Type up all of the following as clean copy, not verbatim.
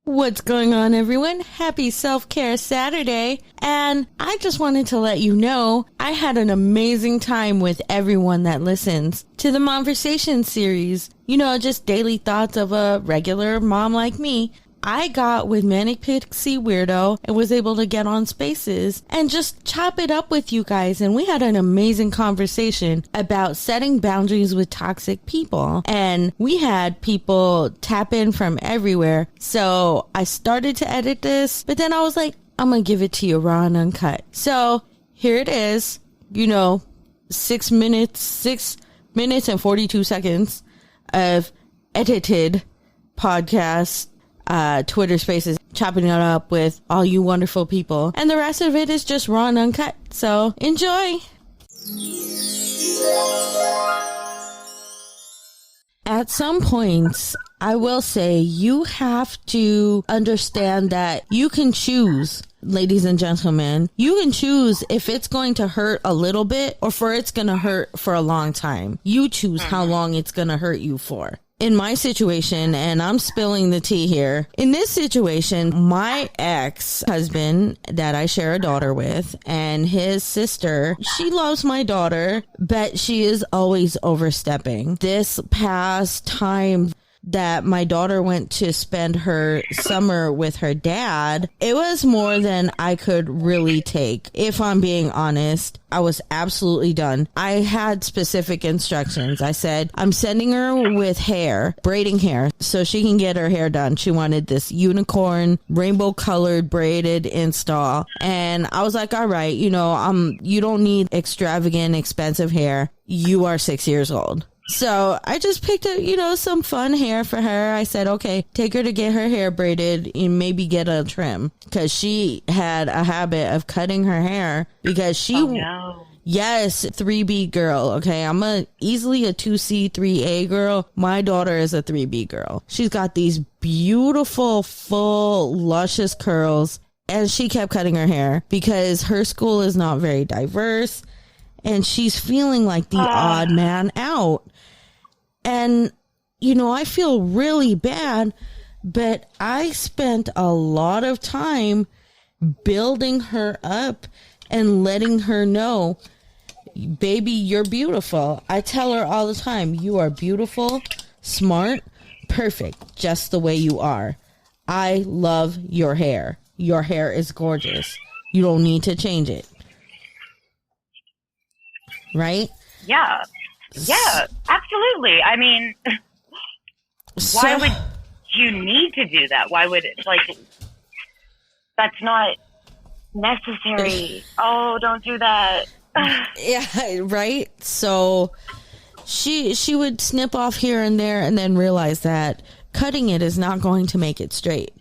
What's going on, everyone? Happy Self-Care Saturday. And I just wanted to let you know I had an amazing time with everyone that listens to the Momversation series. You know, just daily thoughts of a regular mom like me. I got with Manic Pixie Weirdo and was able to get on Spaces and just chop it up with you guys. And we had an amazing conversation about setting boundaries with toxic people. And we had people tap in from everywhere. So I started to edit this, but then I was like, I'm going to give it to you raw and uncut. So here it is, 6 minutes and 42 seconds of edited podcast. Twitter Spaces, chopping it up with all you wonderful people. And the rest of it is just raw and uncut. So enjoy. At some points, I will say you have to understand that you can choose, ladies and gentlemen, you can choose if it's going to hurt a little bit or for it's going to hurt for a long time. You choose how long it's going to hurt you for. In my situation, and I'm spilling the tea here, in this situation, my ex-husband that I share a daughter with and his sister, she loves my daughter, but she is always overstepping. This past time that my daughter went to spend her summer with her dad, it was more than I could really take. If I'm being honest, I was absolutely done. I had specific instructions. I said, I'm sending her with hair, braiding hair, so she can get her hair done. She wanted this unicorn, rainbow colored braided install. And I was like, all right, you don't need extravagant, expensive hair. You are 6 years old. So I just picked up, some fun hair for her. I said, okay, take her to get her hair braided and maybe get a trim, because she had a habit of cutting her hair because she, yes, 3B girl. Okay. I'm easily a 2C, 3A girl. My daughter is a 3B girl. She's got these beautiful, full, luscious curls, and she kept cutting her hair because her school is not very diverse and she's feeling like the odd man out. And, I feel really bad, but I spent a lot of time building her up and letting her know, baby, you're beautiful. I tell her all the time, you are beautiful, smart, perfect, just the way you are. I love your hair. Your hair is gorgeous. You don't need to change it. Right? Yeah. Yeah, absolutely. I mean, why would you need to do that? Why would that's not necessary. Oh, don't do that. Yeah, right? So she would snip off here and there and then realize that cutting it is not going to make it straight.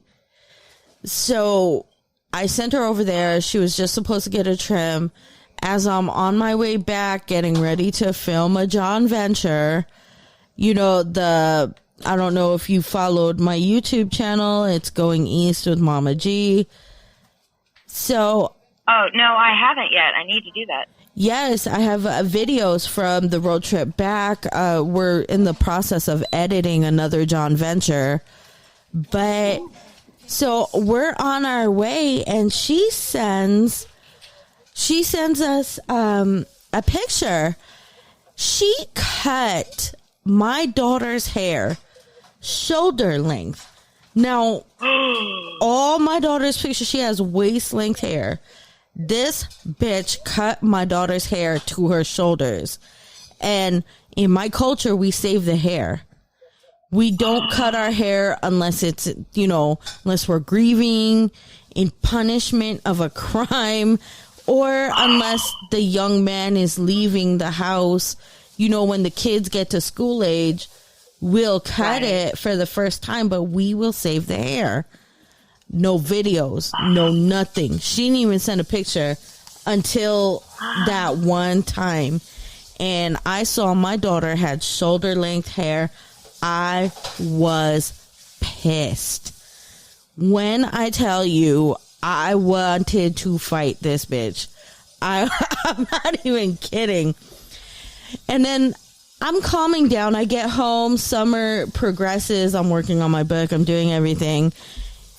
So I sent her over there. She was just supposed to get a trim. As I'm on my way back, getting ready to film a John Venture, I don't know if you followed my YouTube channel. It's Going East with Mama G. So. Oh, no, I haven't yet. I need to do that. Yes, I have videos from the road trip back. We're in the process of editing another John Venture. But so we're on our way, and she sends us a picture. She cut my daughter's hair shoulder length. Now, all my daughter's pictures, she has waist length hair. This bitch cut my daughter's hair to her shoulders. And in my culture, we save the hair. We don't cut our hair unless it's, unless we're grieving, in punishment of a crime, or unless the young man is leaving the house. When the kids get to school age, we'll cut it for the first time, but we will save the hair. No videos, no nothing. She didn't even send a picture until that one time. And I saw my daughter had shoulder length hair. I was pissed. When I tell you, I wanted to fight this bitch. I'm not even kidding. And then I'm calming down. I get home. Summer progresses. I'm working on my book. I'm doing everything.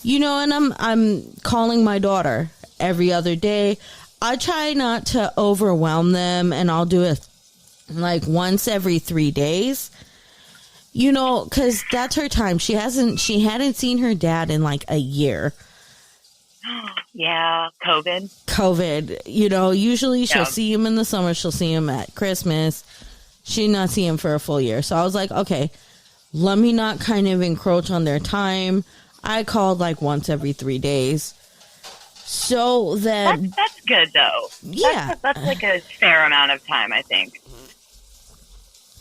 You know, and I'm calling my daughter every other day. I try not to overwhelm them, and I'll do it like once every 3 days. You know, because that's her time. She hadn't seen her dad in like a year. Yeah, COVID. You know, usually she'll see him in the summer. She'll see him at Christmas. She did not see him for a full year. So I was like, okay, let me not kind of encroach on their time. I called like once every 3 days. So that... That's good, though. Yeah. That's like a fair amount of time, I think.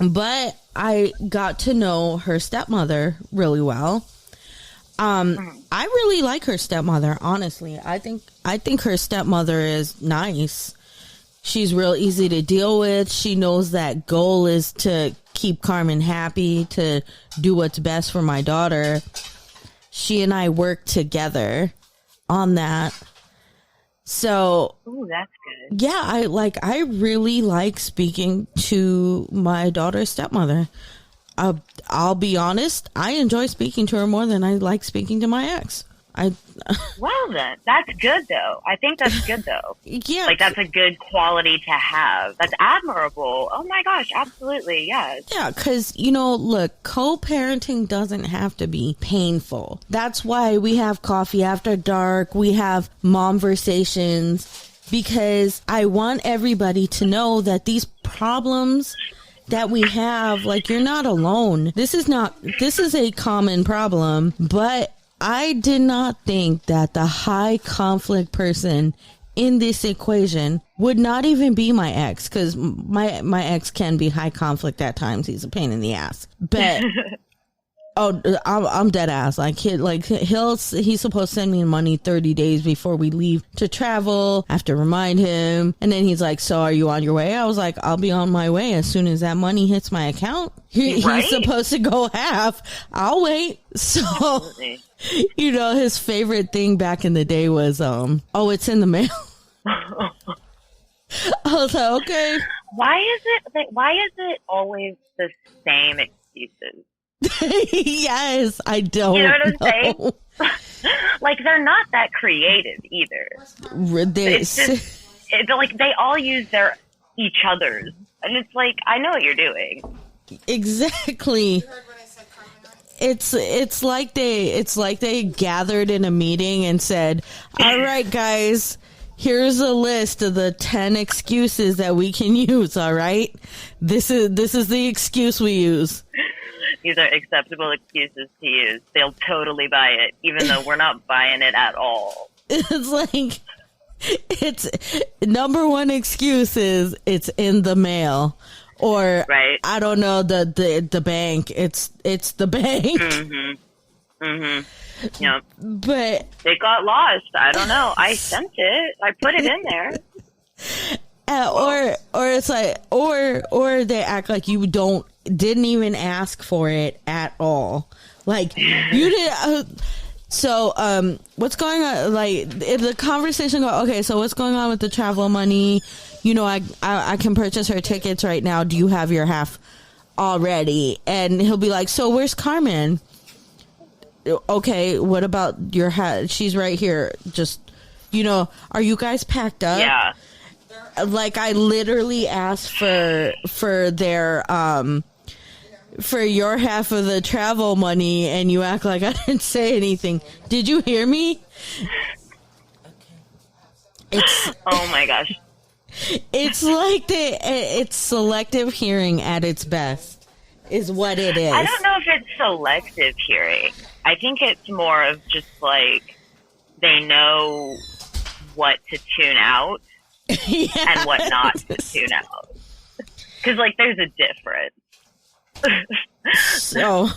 But I got to know her stepmother really well. I really like her stepmother, honestly. I think her stepmother is nice. She's real easy to deal with. She knows that goal is to keep Carmen happy, to do what's best for my daughter. She and I work together on that. So, ooh, that's good. Yeah, I really like speaking to my daughter's stepmother. I'll be honest, I enjoy speaking to her more than I like speaking to my ex. Well then, that's good though. I think that's good though. Yeah. Like that's a good quality to have. That's admirable. Oh my gosh, absolutely, yes. Yeah, because, you know, look, co-parenting doesn't have to be painful. That's why we have coffee after dark. We have momversations, because I want everybody to know that these problems that we have, like, you're not alone. This is a common problem, but I did not think that the high conflict person in this equation would not even be my ex, because my ex can be high conflict at times. He's a pain in the ass, but I'm dead ass. He's supposed to send me money 30 days before we leave to travel. I have to remind him, and then he's like, "So are you on your way?" I was like, "I'll be on my way as soon as that money hits my account." He's supposed to go half. I'll wait. So, you know, his favorite thing back in the day was, it's in the mail. I was like, okay. Why is it always the same excuses? Yes, I don't know. What I'm saying? Like, they're not that creative either. It's just, like they all use each other's, and it's like, I know what you're doing. Exactly. It's like they gathered in a meeting and said, "All right, guys, here's a list of the 10 excuses that we can use. All right, this is the excuse we use." These are acceptable excuses to use. They'll totally buy it, even though we're not buying it at all. It's like, it's number one excuse is it's in the mail, or right. I don't know, the bank. It's the bank. Mm-hmm. Mm-hmm. Yep. But it got lost. I don't know. I sent it. I put it in there. Or it's like, or they act like you didn't even ask for it at all. Like, you did. So, what's going on? Like, the conversation go, okay, so what's going on with the travel money? You know, I can purchase her tickets right now. Do you have your half already? And he'll be like, so where's Carmen? Okay, what about your hat? She's right here. Just, you know, are you guys packed up? Yeah. Like, I literally asked for their for your half of the travel money, and you act like I didn't say anything. Did you hear me? Oh my gosh. It's like it's selective hearing at its best, is what it is. I don't know if it's selective hearing. I think it's more of just like they know what to tune out. Yes. And what not to tune out. Because, like, there's a difference. So,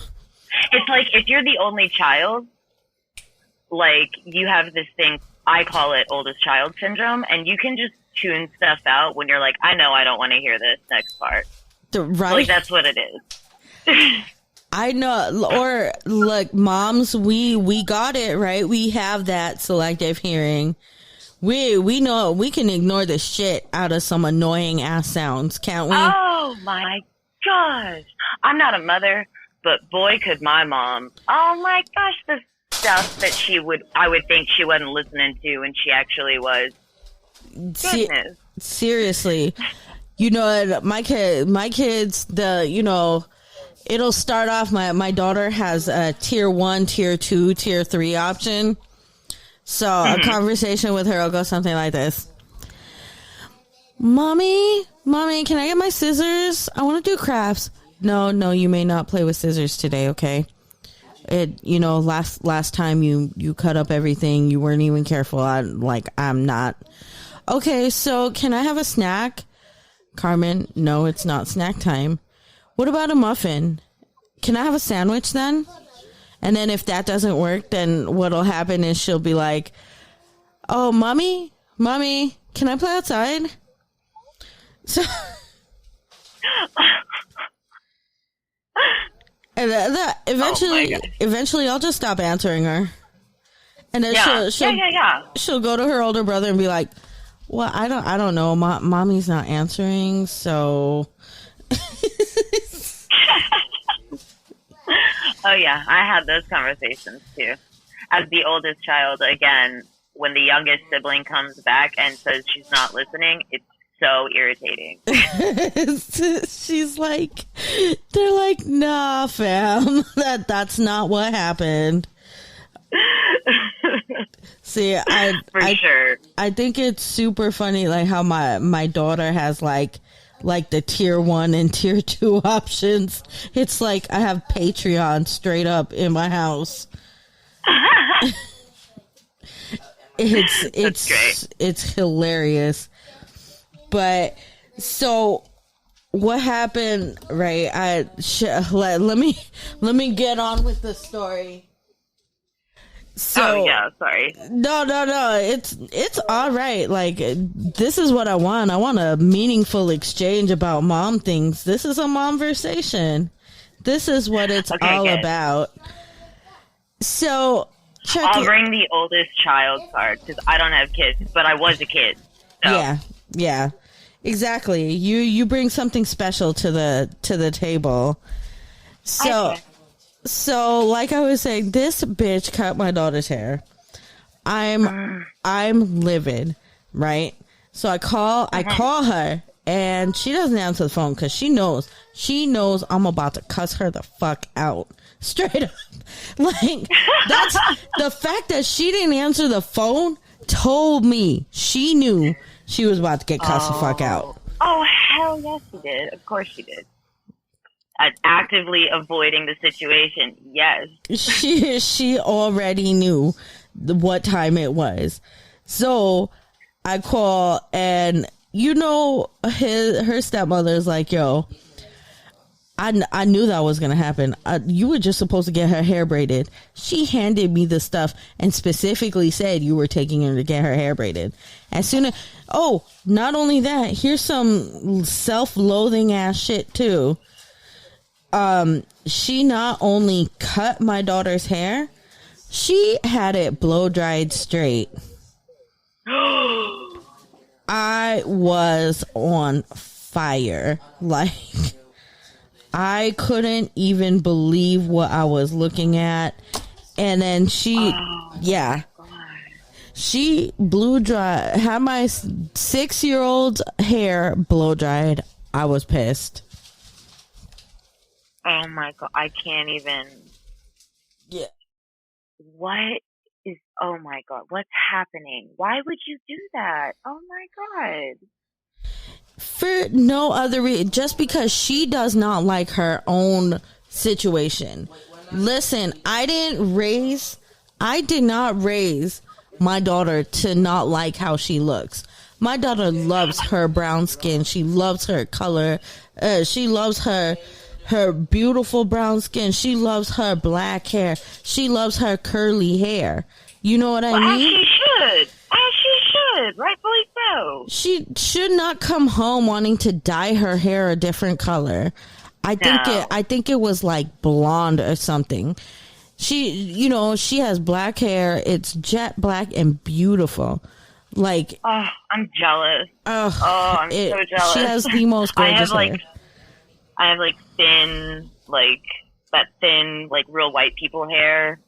it's like, if you're the only child, like, you have this thing, I call it oldest child syndrome, and you can just tune stuff out when you're like, I know I don't want to hear this next part. Right? Like, that's what it is. I know. Or, look, moms, we got it, right? We have that selective hearing. We know we can ignore the shit out of some annoying ass sounds, can't we? Oh my gosh. I'm not a mother, but boy could my mom. Oh my gosh, stuff that I would think she wasn't listening to when she actually was. Goodness. Seriously. You know, my kids, it'll start off, my daughter has a tier 1, tier 2, tier 3 option. So a conversation with her will go something like this. Mommy, can I get my scissors? I want to do crafts. No, you may not play with scissors today, okay? Last time you cut up everything, you weren't even careful. I'm not. Okay, so can I have a snack? Carmen, no, it's not snack time. What about a muffin? Can I have a sandwich then? And then if that doesn't work, then what'll happen is she'll be like, oh, mommy, can I play outside? So, and eventually I'll just stop answering her. And then she'll go to her older brother and be like, well, I don't know. Mommy's not answering, so. Oh, yeah. I had those conversations, too. As the oldest child, again, when the youngest sibling comes back and says she's not listening, it's so irritating. They're like, nah, fam. That's not what happened. See, sure. I think it's super funny, like how my daughter has like the tier 1 and tier 2 options. It's like I have Patreon straight up in my house. It's great. It's hilarious. But so what happened, right? Let me get on with the story. So, sorry. No. It's all right. Like, this is what I want. I want a meaningful exchange about mom things. This is a momversation. This is what it's all about. So, I'll bring the oldest child card because I don't have kids, but I was a kid. So. Yeah, exactly. You bring something special to the table. So. So, like I was saying, this bitch cut my daughter's hair. I'm livid, right? So I call her, and she doesn't answer the phone because she knows I'm about to cuss her the fuck out, straight up. Like, that's the fact that she didn't answer the phone told me she knew she was about to get cussed the fuck out. Oh, hell yes, she did. Of course she did. Actively avoiding the situation. Yes. She already knew what time it was. So I call, and her stepmother's like, yo, I knew that was going to happen. You were just supposed to get her hair braided. She handed me the stuff and specifically said you were taking her to get her hair braided. Not only that, here's some self-loathing ass shit too. She not only cut my daughter's hair, she had it blow dried straight. I was on fire. Like, I couldn't even believe what I was looking at. And then she blew dry, had my 6-year-old hair blow dried. I was pissed. Oh my God, I can't even. Yeah. Oh my God, what's happening? Why would you do that? Oh my God. For no other reason, just because she does not like her own situation. Listen, I did not raise my daughter to not like how she looks. My daughter loves her brown skin. She loves her color. She loves her beautiful brown skin. She loves her black hair. She loves her curly hair. You know what I mean? As she should. Rightfully so. She should not come home wanting to dye her hair a different color. I think it was like blonde or something. She has black hair. It's jet black and beautiful. Like, oh, I'm jealous. I'm so jealous. She has the most gorgeous hair. I have thin, real white people hair.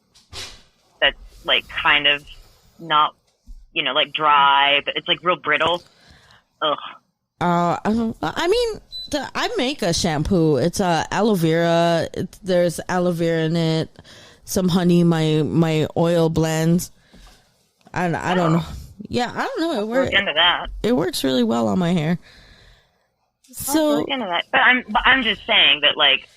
that's like kind of not, you know, like dry, but it's like real brittle. Ugh. I mean, I make a shampoo. It's aloe vera. There's aloe vera in it. Some honey. My oil blends. I don't know. Yeah, I don't know. It works. Into that. It works really well on my hair. So look into that. But I'm just saying that, like,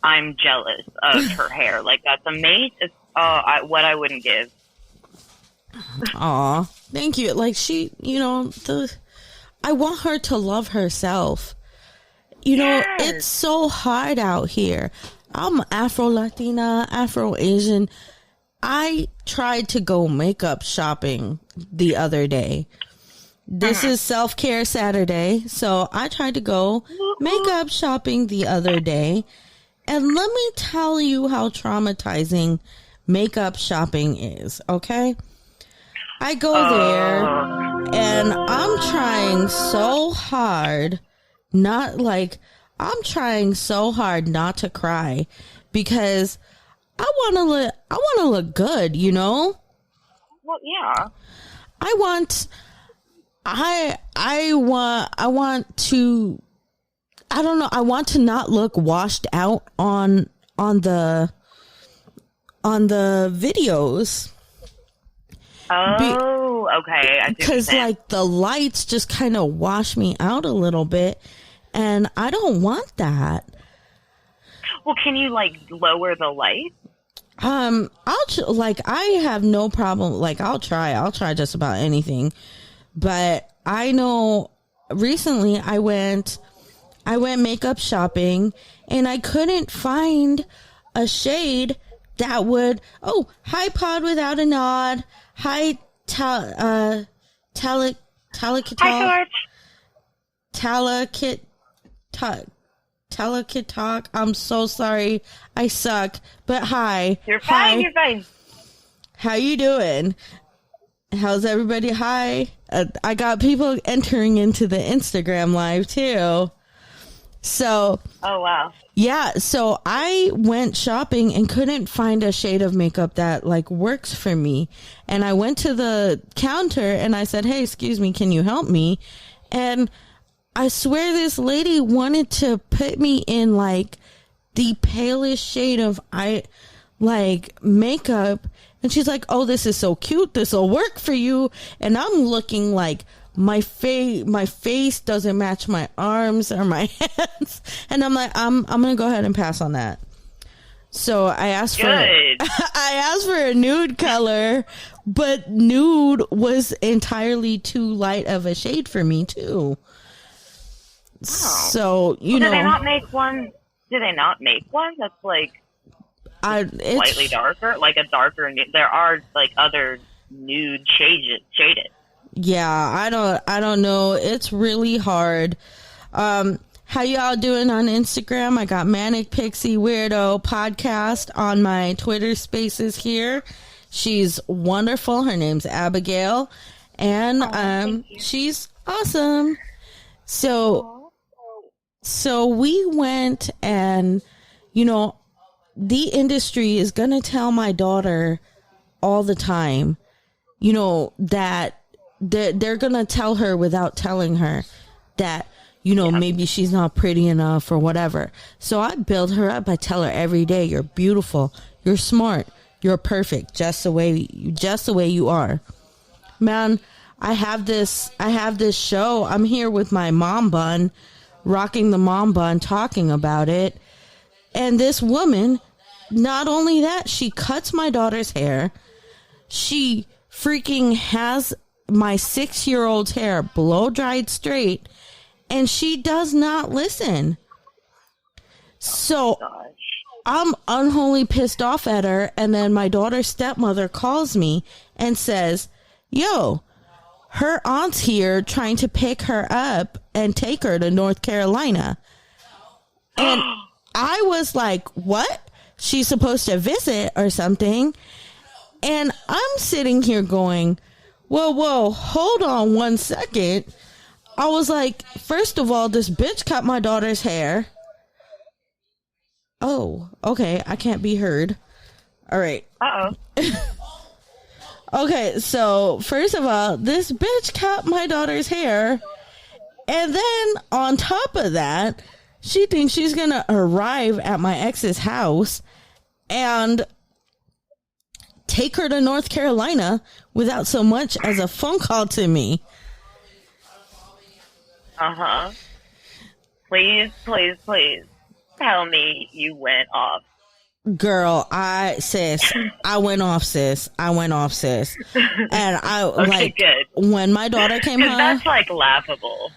I'm jealous of her hair. Like, that's amazing. What I wouldn't give. Aw, thank you. Like, she, you know, I want her to love herself. You know, it's so hard out here. I'm Afro-Latina, Afro-Asian. I tried to go makeup shopping the other day. This is self-care Saturday, so I tried to go makeup shopping the other day. And let me tell you how traumatizing makeup shopping is, okay? I go there and I'm trying so hard not to cry because I want to look good, you know? Well, yeah. I want to not look washed out on the videos. Oh, okay. Because like the lights just kind of wash me out a little bit, and I don't want that. Well, can you like lower the light? I have no problem. Like I'll try just about anything. But I know recently I went makeup shopping and I couldn't find a shade that would. Oh, hi Pod Without a Nod. Hi Talakit. Talk. I'm so sorry. I suck. But hi. You're fine. You're fine. How you doing? How's everybody? Hi. I got people entering into the Instagram live too. So. Oh, wow. Yeah. So I went shopping and couldn't find a shade of makeup that like works for me. And I went to the counter and I said, hey, excuse me, can you help me? And I swear this lady wanted to put me in like the palest shade of makeup. And she's like, oh, this is so cute. This will work for you. And I'm looking like my face doesn't match my arms or my hands. And I'm like, I'm going to go ahead and pass on that. So I asked for a nude color, but nude was entirely too light of a shade for me too. Oh. So, you know. Do they not make one? That's like slightly darker? Like a darker nude. There are like other nude shaded. Yeah, I don't know. It's really hard. How y'all doing on Instagram? I got Manic Pixie Weirdo podcast on my Twitter spaces here. She's wonderful. Her name's Abigail. And she's awesome. So we went and, you know, the industry is going to tell my daughter all the time, you know, that they're going to tell her without telling her that, you know, maybe she's not pretty enough or whatever. So I build her up. I tell her every day, you're beautiful, you're smart, you're perfect, just the way you are. Man, I have this show. I'm here with my mom bun, rocking the mom bun, talking about it. And this woman, not only that, she cuts my daughter's hair. She freaking has my 6-year-old's hair blow dried straight, and she does not listen. So I'm unholy pissed off at her. And then my daughter's stepmother calls me and says, yo, her aunt's here trying to pick her up and take her to North Carolina. And I was like, what? She's supposed to visit or something. And I'm sitting here going, whoa, hold on 1 second. I was like, first of all, this bitch cut my daughter's hair. Oh, okay. I can't be heard. All right. Uh-oh. Okay, so first of all, this bitch cut my daughter's hair. And then on top of that, she thinks she's going to arrive at my ex's house and take her to North Carolina without so much as a phone call to me. Uh-huh. Please, please, please tell me you went off. Girl, I went off, sis. And Okay, good. when my daughter came home. That's like laughable.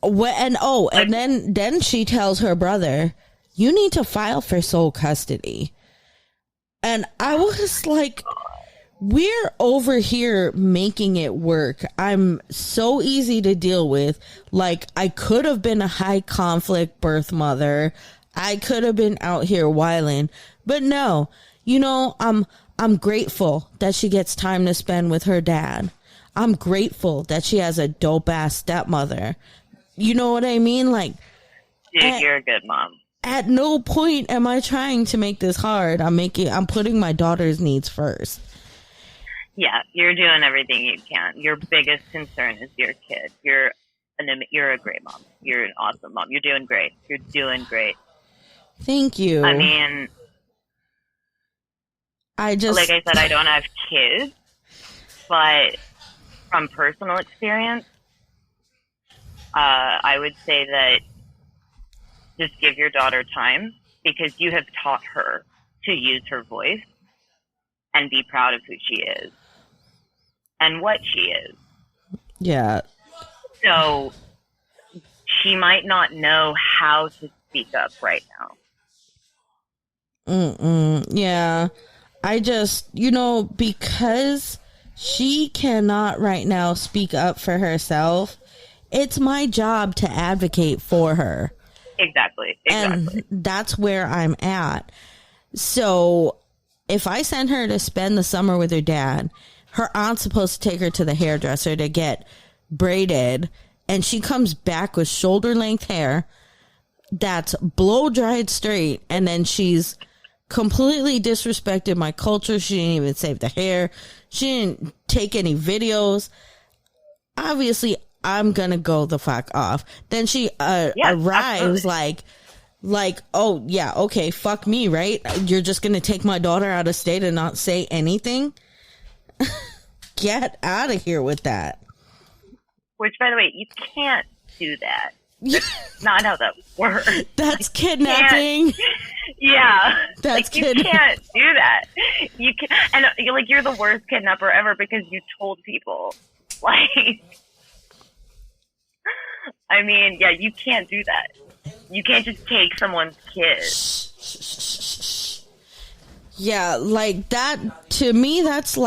And then she tells her brother, you need to file for sole custody. And I was like, we're over here making it work. I'm so easy to deal with. Like, I could have been a high conflict birth mother. I could have been out here wilding, but no, I'm grateful that she gets time to spend with her dad. I'm grateful that she has a dope ass stepmother. You know what I mean? Like, dude, you're a good mom. At no point am I trying to make this hard. I'm putting my daughter's needs first. Yeah, you're doing everything you can. Your biggest concern is your kid. You're a great mom. You're an awesome mom. You're doing great. You're doing great. Thank you. I mean, like I said, I don't have kids, but from personal experience, I would say that just give your daughter time, because you have taught her to use her voice and be proud of who she is and what she is. Yeah. So she might not know how to speak up right now. Yeah. I just, because she cannot right now speak up for herself, it's my job to advocate for her. Exactly. And that's where I'm at. So if I send her to spend the summer with her dad, her aunt's supposed to take her to the hairdresser to get braided, and she comes back with shoulder length hair that's blow dried straight, and then she's completely disrespected my culture. She didn't even save the hair. She didn't take any videos. Obviously, I'm gonna go the fuck off. Then she arrives like, oh yeah, okay, fuck me, right? You're just gonna take my daughter out of state and not say anything? Get out of here with that. Which, by the way, you can't do that. That's not how that works. That's kidnapping. Yeah, that's kidnapping. You can't do that. You can, and you're the worst kidnapper ever, because you told people. Like, I mean, yeah, you can't do that. You can't just take someone's kid. Yeah, like that, to me, that's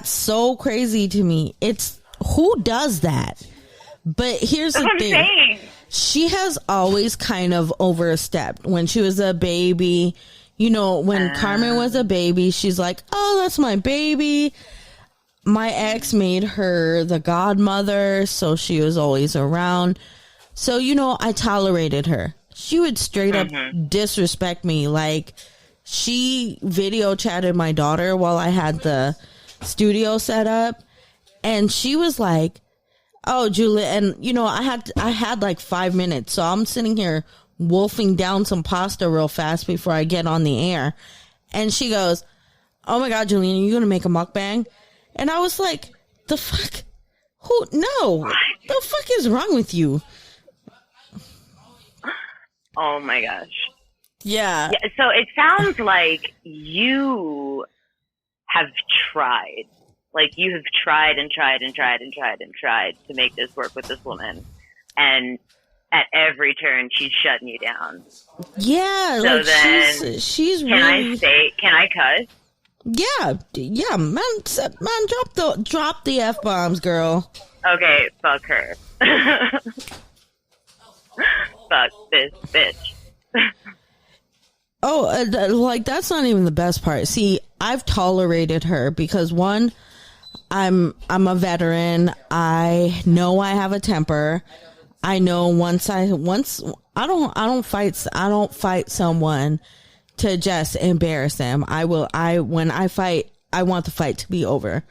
so crazy to me. It's, who does that? But here's the thing. Saying. She has always kind of overstepped. When she was a baby, when Carmen was a baby, she's like, oh, that's my baby. My ex made her the godmother, so she was always around. So, I tolerated her. She would straight up disrespect me. Like, she video chatted my daughter while I had the studio set up, and she was like, oh, Julia, and I had like 5 minutes, so I'm sitting here wolfing down some pasta real fast before I get on the air, and she goes, oh my God, Julian, are you gonna make a mukbang? And I was like, the fuck? No, the fuck is wrong with you? Oh my gosh. Yeah. So it sounds like you have tried. Like, you have tried and tried and tried and tried and tried to make this work with this woman. And at every turn, she's shutting you down. Yeah. So like, then, she's can really... can I cuss? Yeah, man, drop the F-bombs, girl. Okay, fuck her. Fuck this bitch. That's not even the best part. See, I've tolerated her because, one, I'm a veteran. I know I have a temper. I know I don't fight someone to just embarrass them. When I fight, I want the fight to be over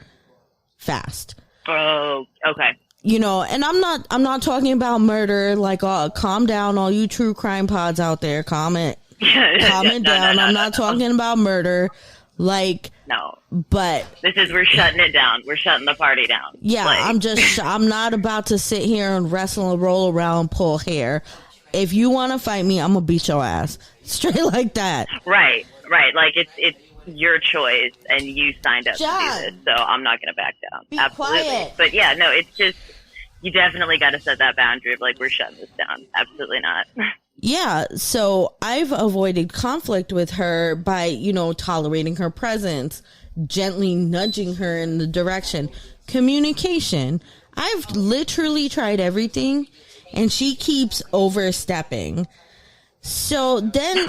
fast. Oh, okay. You know, and I'm not talking about murder. Like, calm down, all you true crime pods out there. Calm it down. I'm not talking about murder. Like, no. But we're shutting it down. We're shutting the party down. Yeah, like. I'm not about to sit here and wrestle and roll around, pull hair. If you want to fight me, I'm gonna beat your ass straight like that. Right. Like it's your choice, and you signed up to do this, so I'm not gonna back down. Be Absolutely. Quiet. But yeah, no, it's just you definitely got to set that boundary of like, we're shutting this down. Absolutely not. Yeah, so I've avoided conflict with her by, you know, tolerating her presence, gently nudging her in the direction. Communication. I've literally tried everything, and she keeps overstepping. So then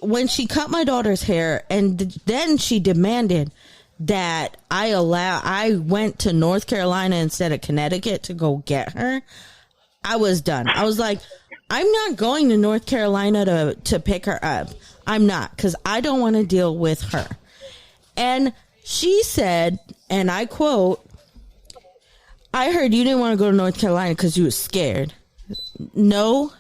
when she cut my daughter's hair, and then she demanded that I went to North Carolina instead of Connecticut to go get her, I was done. I was like, I'm not going to North Carolina to pick her up. I'm not, because I don't want to deal with her. And she said, and I quote, I heard you didn't want to go to North Carolina because you were scared. No,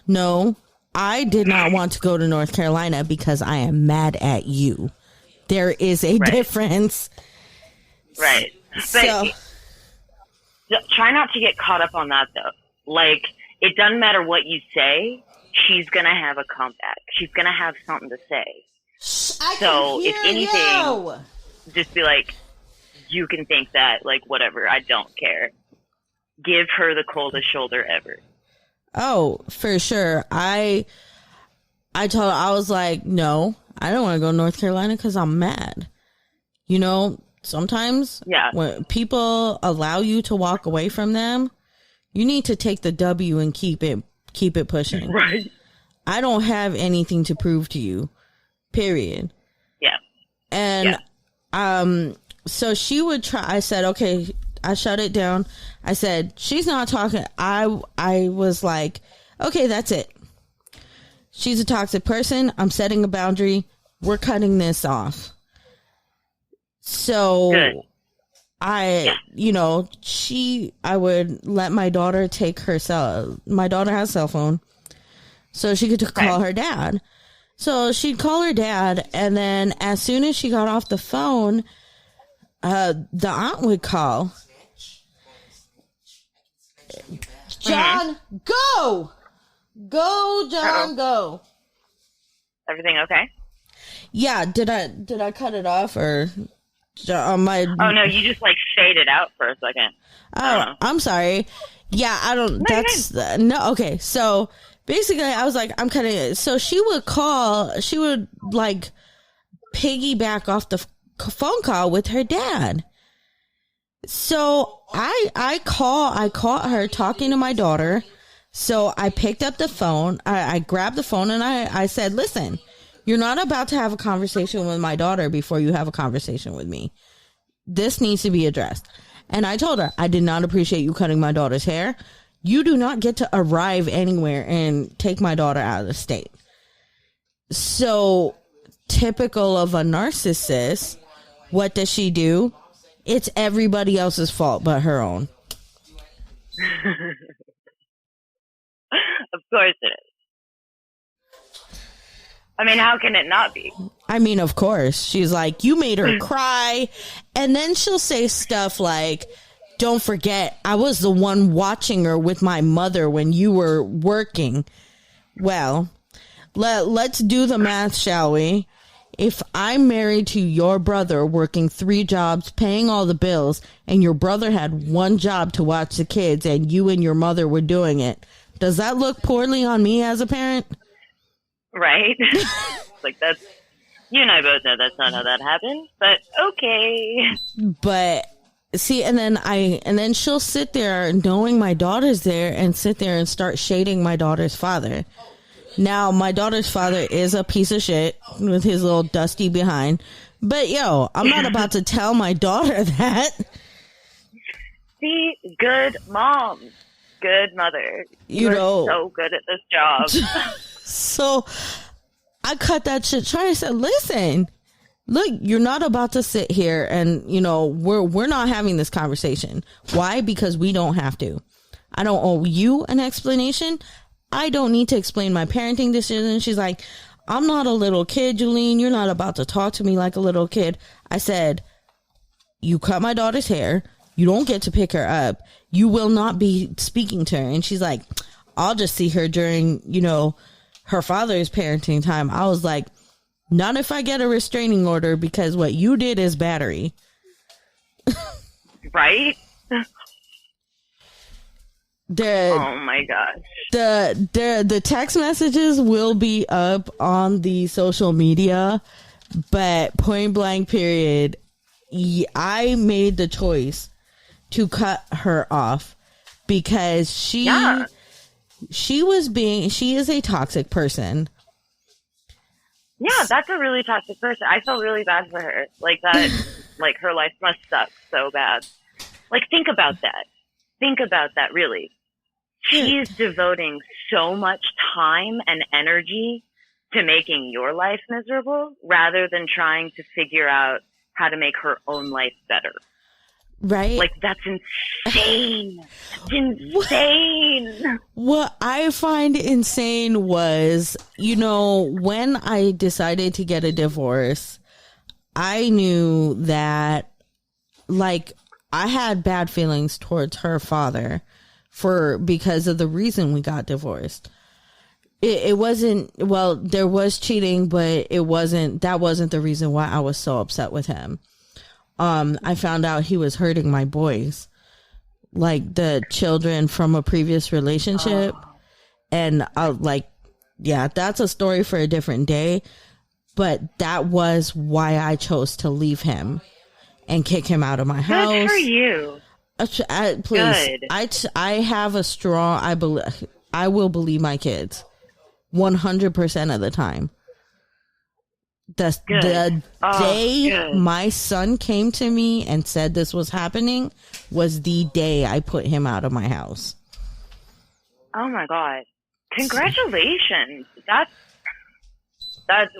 I did not want to go to North Carolina because I am mad at you. There is a difference. Right. So, but try not to get caught up on that, though. Like, it doesn't matter what you say. She's going to have a comeback. She's going to have something to say. So, if anything, just be like, you can think that, like, whatever. I don't care. Give her the coldest shoulder ever. Oh, for sure. I told her, I was like, no, I don't want to go to North Carolina because I'm mad. You know, sometimes when people allow you to walk away from them, you need to take the W and keep it pushing. Right. I don't have anything to prove to you, period. Yeah. And so she would try. I said, okay, I shut it down. I said, she's not talking. I was like, okay, that's it. She's a toxic person. I'm setting a boundary. We're cutting this off. So good. I would let my daughter take my daughter has a cell phone, so she could call her dad. So she'd call her dad, and then as soon as she got off the phone, the aunt would call. John, go, John, go. Everything okay? Yeah. Did I cut it off or? Oh no, you just like faded out for a second. Oh, I'm sorry. Yeah, I don't. No. Okay, so basically, I was like, I'm cutting it. So she would call. She would like piggyback off the phone call with her dad. So I caught her talking to my daughter. So I picked up the phone. I grabbed the phone and I said, listen, you're not about to have a conversation with my daughter before you have a conversation with me. This needs to be addressed. And I told her, I did not appreciate you cutting my daughter's hair. You do not get to arrive anywhere and take my daughter out of the state. So typical of a narcissist, what does she do? It's everybody else's fault but her own. Of course it is. I mean, how can it not be? I mean, of course. She's like, you made her cry. And then she'll say stuff like, don't forget, I was the one watching her with my mother when you were working. Well, let's do the math, shall we? If I'm married to your brother working 3 jobs, paying all the bills, and your brother had 1 job to watch the kids and you and your mother were doing it, does that look poorly on me as a parent? Right. Like, that's, you and I both know that's not how that happened, but okay. But see, and then she'll sit there knowing my daughter's there and sit there and start shading my daughter's father. Now, my daughter's father is a piece of shit with his little dusty behind. But, I'm not about to tell my daughter that. See, good mom. Good mother. You're so good at this job. So, I cut that shit short. I said, listen, look, you're not about to sit here and, you know, we're not having this conversation. Why? Because we don't have to. I don't owe you an explanation. I don't need to explain my parenting decision. She's like, I'm not a little kid, Julene. You're not about to talk to me like a little kid. I said, you cut my daughter's hair. You don't get to pick her up. You will not be speaking to her. And she's like, I'll just see her during, you know, her father's parenting time. I was like, not if I get a restraining order, because what you did is battery. Right? Oh my gosh. The text messages will be up on the social media, but point blank period, I made the choice to cut her off because she is a toxic person. Yeah, that's a really toxic person. I felt really bad for her. Like that, like her life must suck so bad. Like think about that. Think about that, really. She's devoting so much time and energy to making your life miserable rather than trying to figure out how to make her own life better. Right? Like, that's insane. That's insane. What I find insane was, you know, when I decided to get a divorce, I knew that, like, I had bad feelings towards her father because of the reason we got divorced. It wasn't, well, there was cheating, but that wasn't the reason why I was so upset with him. I found out he was hurting my boys, like the children from a previous relationship. And that's a story for a different day. But that was why I chose to leave him and kick him out of my house. Good for you. Please. Good. I have a strong, I will believe my kids 100% of the time. The day my son came to me and said this was happening was the day I put him out of my house. Oh my God. Congratulations. That's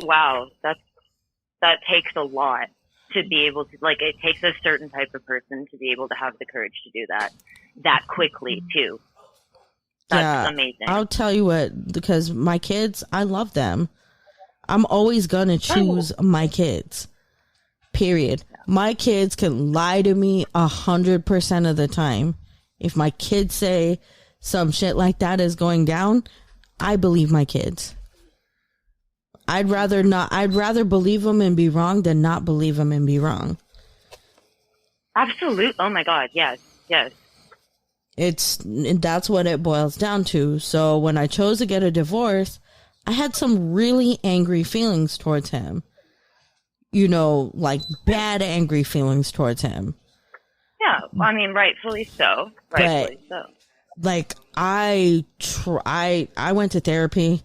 wow. That takes a lot to be able to, like, it takes a certain type of person to be able to have the courage to do that quickly too. That's amazing. I'll tell you what, because my kids, I love them. I'm always gonna choose my kids. Period. My kids can lie to me 100% of the time. If my kids say some shit like that is going down, I believe my kids. I'd rather believe them and be wrong than not believe them and be wrong. Absolutely. Oh my God. Yes. Yes. That's what it boils down to. So when I chose to get a divorce, I had some really angry feelings towards him. You know, like bad angry feelings towards him. Yeah, I mean, rightfully so. Like, I went to therapy.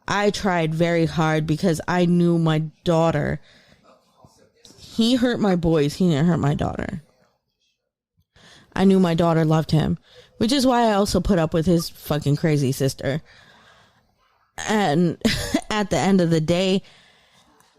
I tried very hard because I knew my daughter. He hurt my boys. He didn't hurt my daughter. I knew my daughter loved him, which is why I also put up with his fucking crazy sister. And at the end of the day,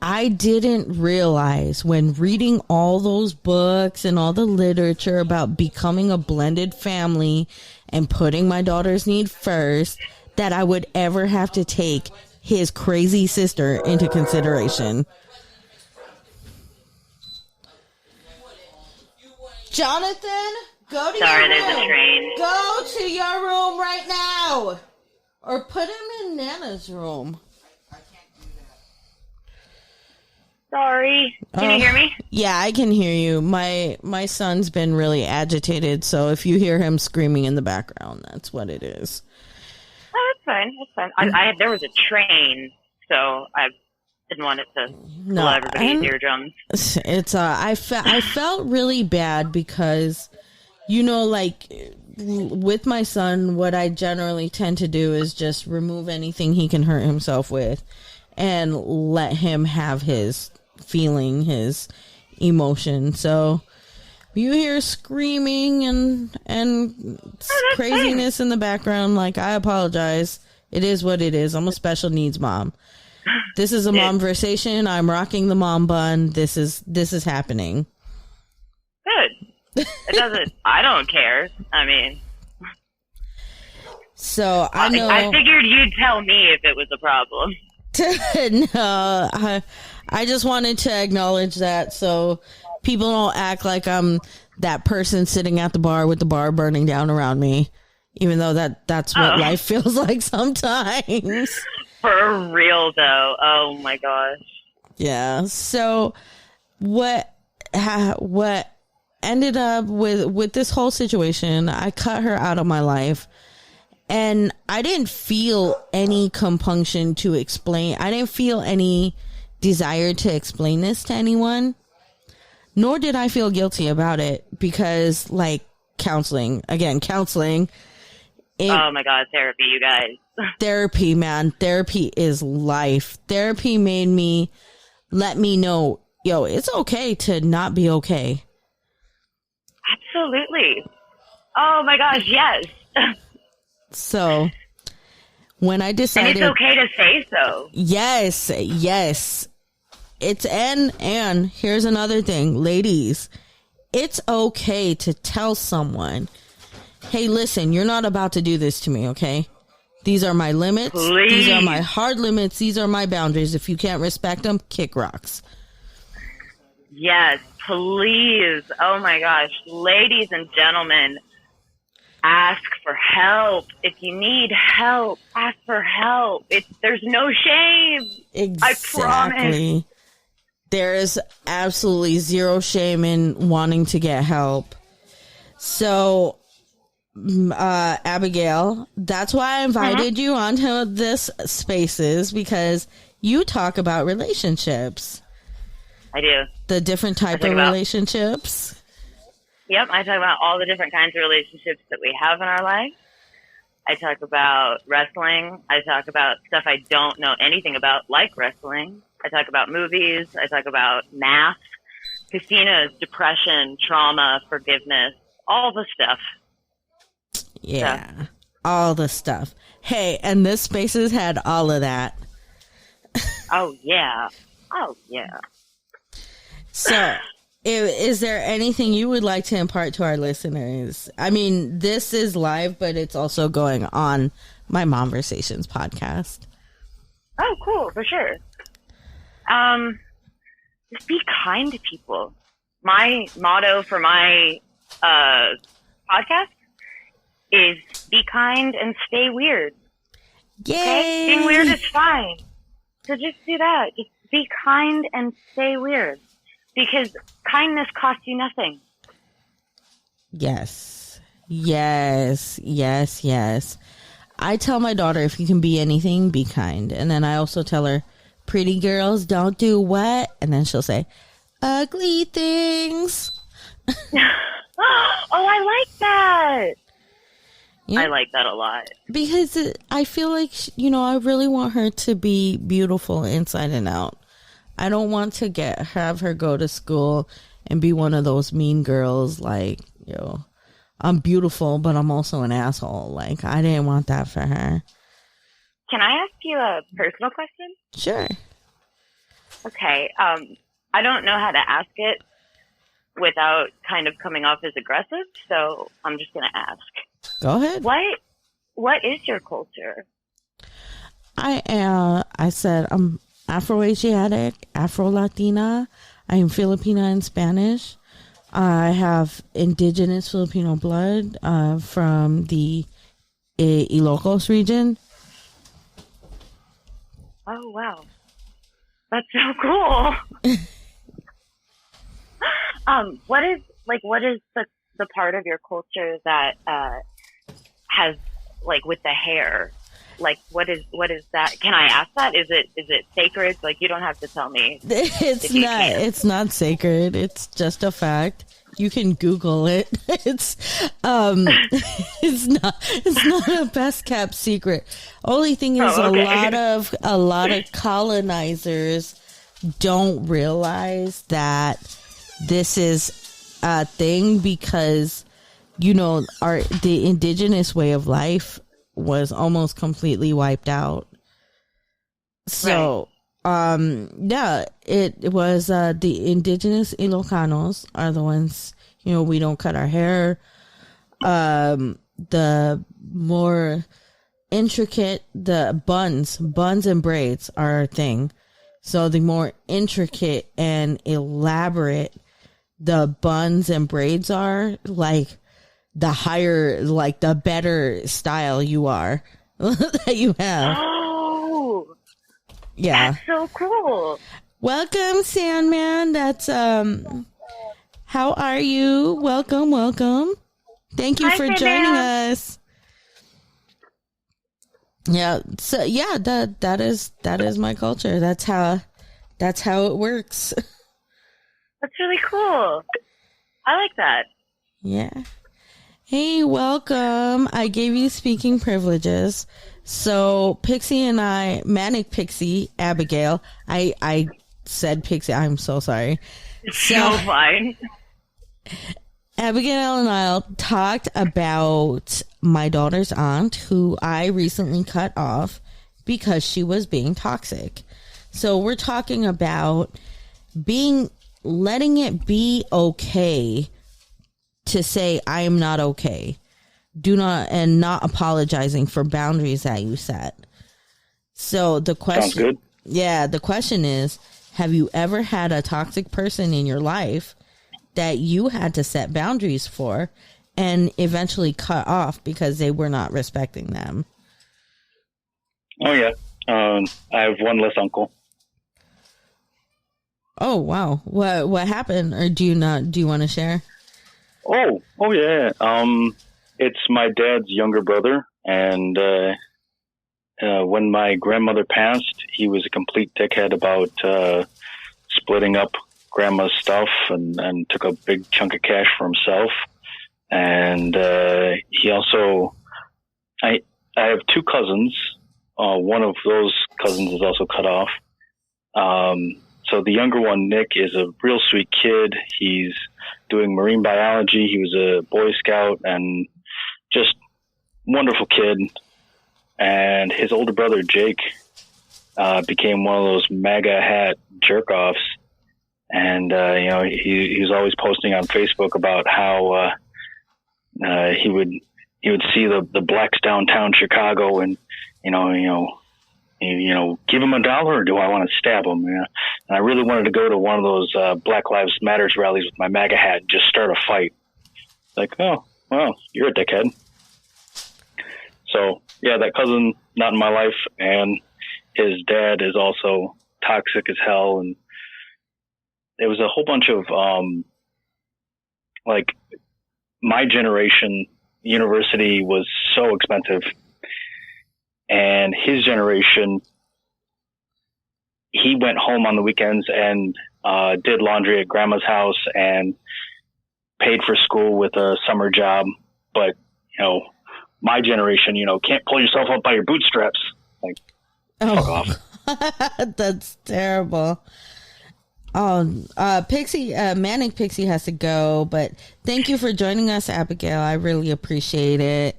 I didn't realize when reading all those books and all the literature about becoming a blended family and putting my daughter's need first, that I would ever have to take his crazy sister into consideration. Jonathan, go to your room. There's a train. Go to your room right now. Or put him in Nana's room. Sorry. Can you hear me? Yeah, I can hear you. My son's been really agitated, so if you hear him screaming in the background, that's what it is. Oh, that's fine. That's fine. There was a train, so I didn't want it to blow everybody's eardrums. It's I felt really bad because, you know, like with my son, what I generally tend to do is just remove anything he can hurt himself with and let him have his feeling, his emotion. So you hear screaming and craziness in the background, like, I apologize. It is what it is. I'm a special needs mom. This is a mom conversation. I'm rocking the mom bun. This is happening. Good. It doesn't. I don't care. I mean. So I know. I figured you'd tell me if it was a problem. No, I just wanted to acknowledge that so people don't act like I'm that person sitting at the bar with the bar burning down around me, even though that's what life feels like sometimes. For real, though. Oh my gosh. Yeah. So what ended up with this whole situation? I cut her out of my life. And I didn't feel any compunction to explain. I didn't feel any desire to explain this to anyone. Nor did I feel guilty about it because, like, counseling. Oh, my God. Therapy, you guys. Therapy, man. Therapy is life. Therapy let me know, yo, it's okay to not be okay. Absolutely. Oh, my gosh, yes. So when I decided, and it's okay to say so. Yes. It's and here's another thing, ladies. It's okay to tell someone, hey, listen, you're not about to do this to me, okay? These are my limits. Please. These are my hard limits. These are my boundaries. If you can't respect them, kick rocks. Yes, please. Oh my gosh. Ladies and gentlemen, ask for help. If you need help, ask for help. There's no shame. Exactly. I promise. There is absolutely zero shame in wanting to get help. So, Abigail, that's why I invited you onto this Spaces, because you talk about relationships. I do. The different type of relationships. Yep, I talk about all the different kinds of relationships that we have in our life. I talk about wrestling. I talk about stuff I don't know anything about, like wrestling. I talk about movies. I talk about math, casinos, depression, trauma, forgiveness, all the stuff. Yeah, all the stuff. Hey, and this Spaces had all of that. Oh, yeah. Oh, yeah. So, is there anything you would like to impart to our listeners? I mean, this is live, but it's also going on my Momversations podcast. Oh, cool, for sure. Just be kind to people. My motto for my podcast is be kind and stay weird. Yay! Okay? Being weird is fine. So just do that. Just be kind and stay weird. Because kindness costs you nothing. Yes. I tell my daughter, if you can be anything, be kind. And then I also tell her, pretty girls don't do what? And then she'll say, ugly things. Oh, I like that. Yeah. I like that a lot. Because I feel like, I really want her to be beautiful inside and out. I don't want to have her go to school and be one of those mean girls like, I'm beautiful, but I'm also an asshole. Like, I didn't want that for her. Can I ask you a personal question? Sure. Okay. I don't know how to ask it without kind of coming off as aggressive, so I'm just going to ask. Go ahead. What is your culture? I said I'm Afro-Asiatic, Afro-Latina. I am Filipina and Spanish. I have indigenous Filipino blood from the Ilocos region. Oh, wow. That's so cool. What is the part of your culture that has, like, with the hair? Like, what is that? Can I ask that? Is it sacred? Like, you don't have to tell me. It's not sacred. It's just a fact. You can Google it. It's not a best kept secret. Only thing is, a lot of colonizers don't realize that this is a thing because, the indigenous way of life was almost completely wiped out. So yeah, it was the indigenous Ilocanos are the ones, we don't cut our hair. The more intricate, the buns and braids are our thing. So the more intricate and elaborate the buns and braids are, like the higher, like the better style you are that you have. Oh, yeah, that's so cool. Welcome, Sandman. That's how are you? Welcome. Thank you for joining us. Yeah, so yeah, that is my culture. That's how it works. That's really cool. I like that. Yeah. Hey, welcome. I gave you speaking privileges. So Pixie and I, Manic Pixie, Abigail, I said Pixie, I'm so sorry. So fine. Abigail and I talked about my daughter's aunt, who I recently cut off because she was being toxic. So we're talking about letting it be okay to say I am not okay. And not apologizing for boundaries that you set. So the question, sounds good. Yeah, the question is, have you ever had a toxic person in your life that you had to set boundaries for and eventually cut off because they were not respecting them? Oh yeah. I have one less uncle. Oh wow. What happened? Or do you want to share? Oh yeah. It's my dad's younger brother, and when my grandmother passed, he was a complete dickhead about splitting up grandma's stuff and took a big chunk of cash for himself. And he also, I have two cousins. One of those cousins is also cut off. So the younger one, Nick, is a real sweet kid. He's doing marine biology. He was a Boy Scout and just wonderful kid. And his older brother, Jake, became one of those MAGA hat jerk-offs. And, he was always posting on Facebook about how he would see the blacks downtown Chicago and, give him $1 or do I want to stab him? And I really wanted to go to one of those Black Lives Matters rallies with my MAGA hat and just start a fight. Like, oh, well, you're a dickhead. So, yeah, that cousin, not in my life, and his dad is also toxic as hell. And there was a whole bunch of, my generation, university was so expensive. And his generation, he went home on the weekends and did laundry at grandma's house and paid for school with a summer job. But, my generation, can't pull yourself up by your bootstraps. Like, fuck off. That's terrible. Pixie, Manic Pixie has to go, but thank you for joining us, Abigail. I really appreciate it.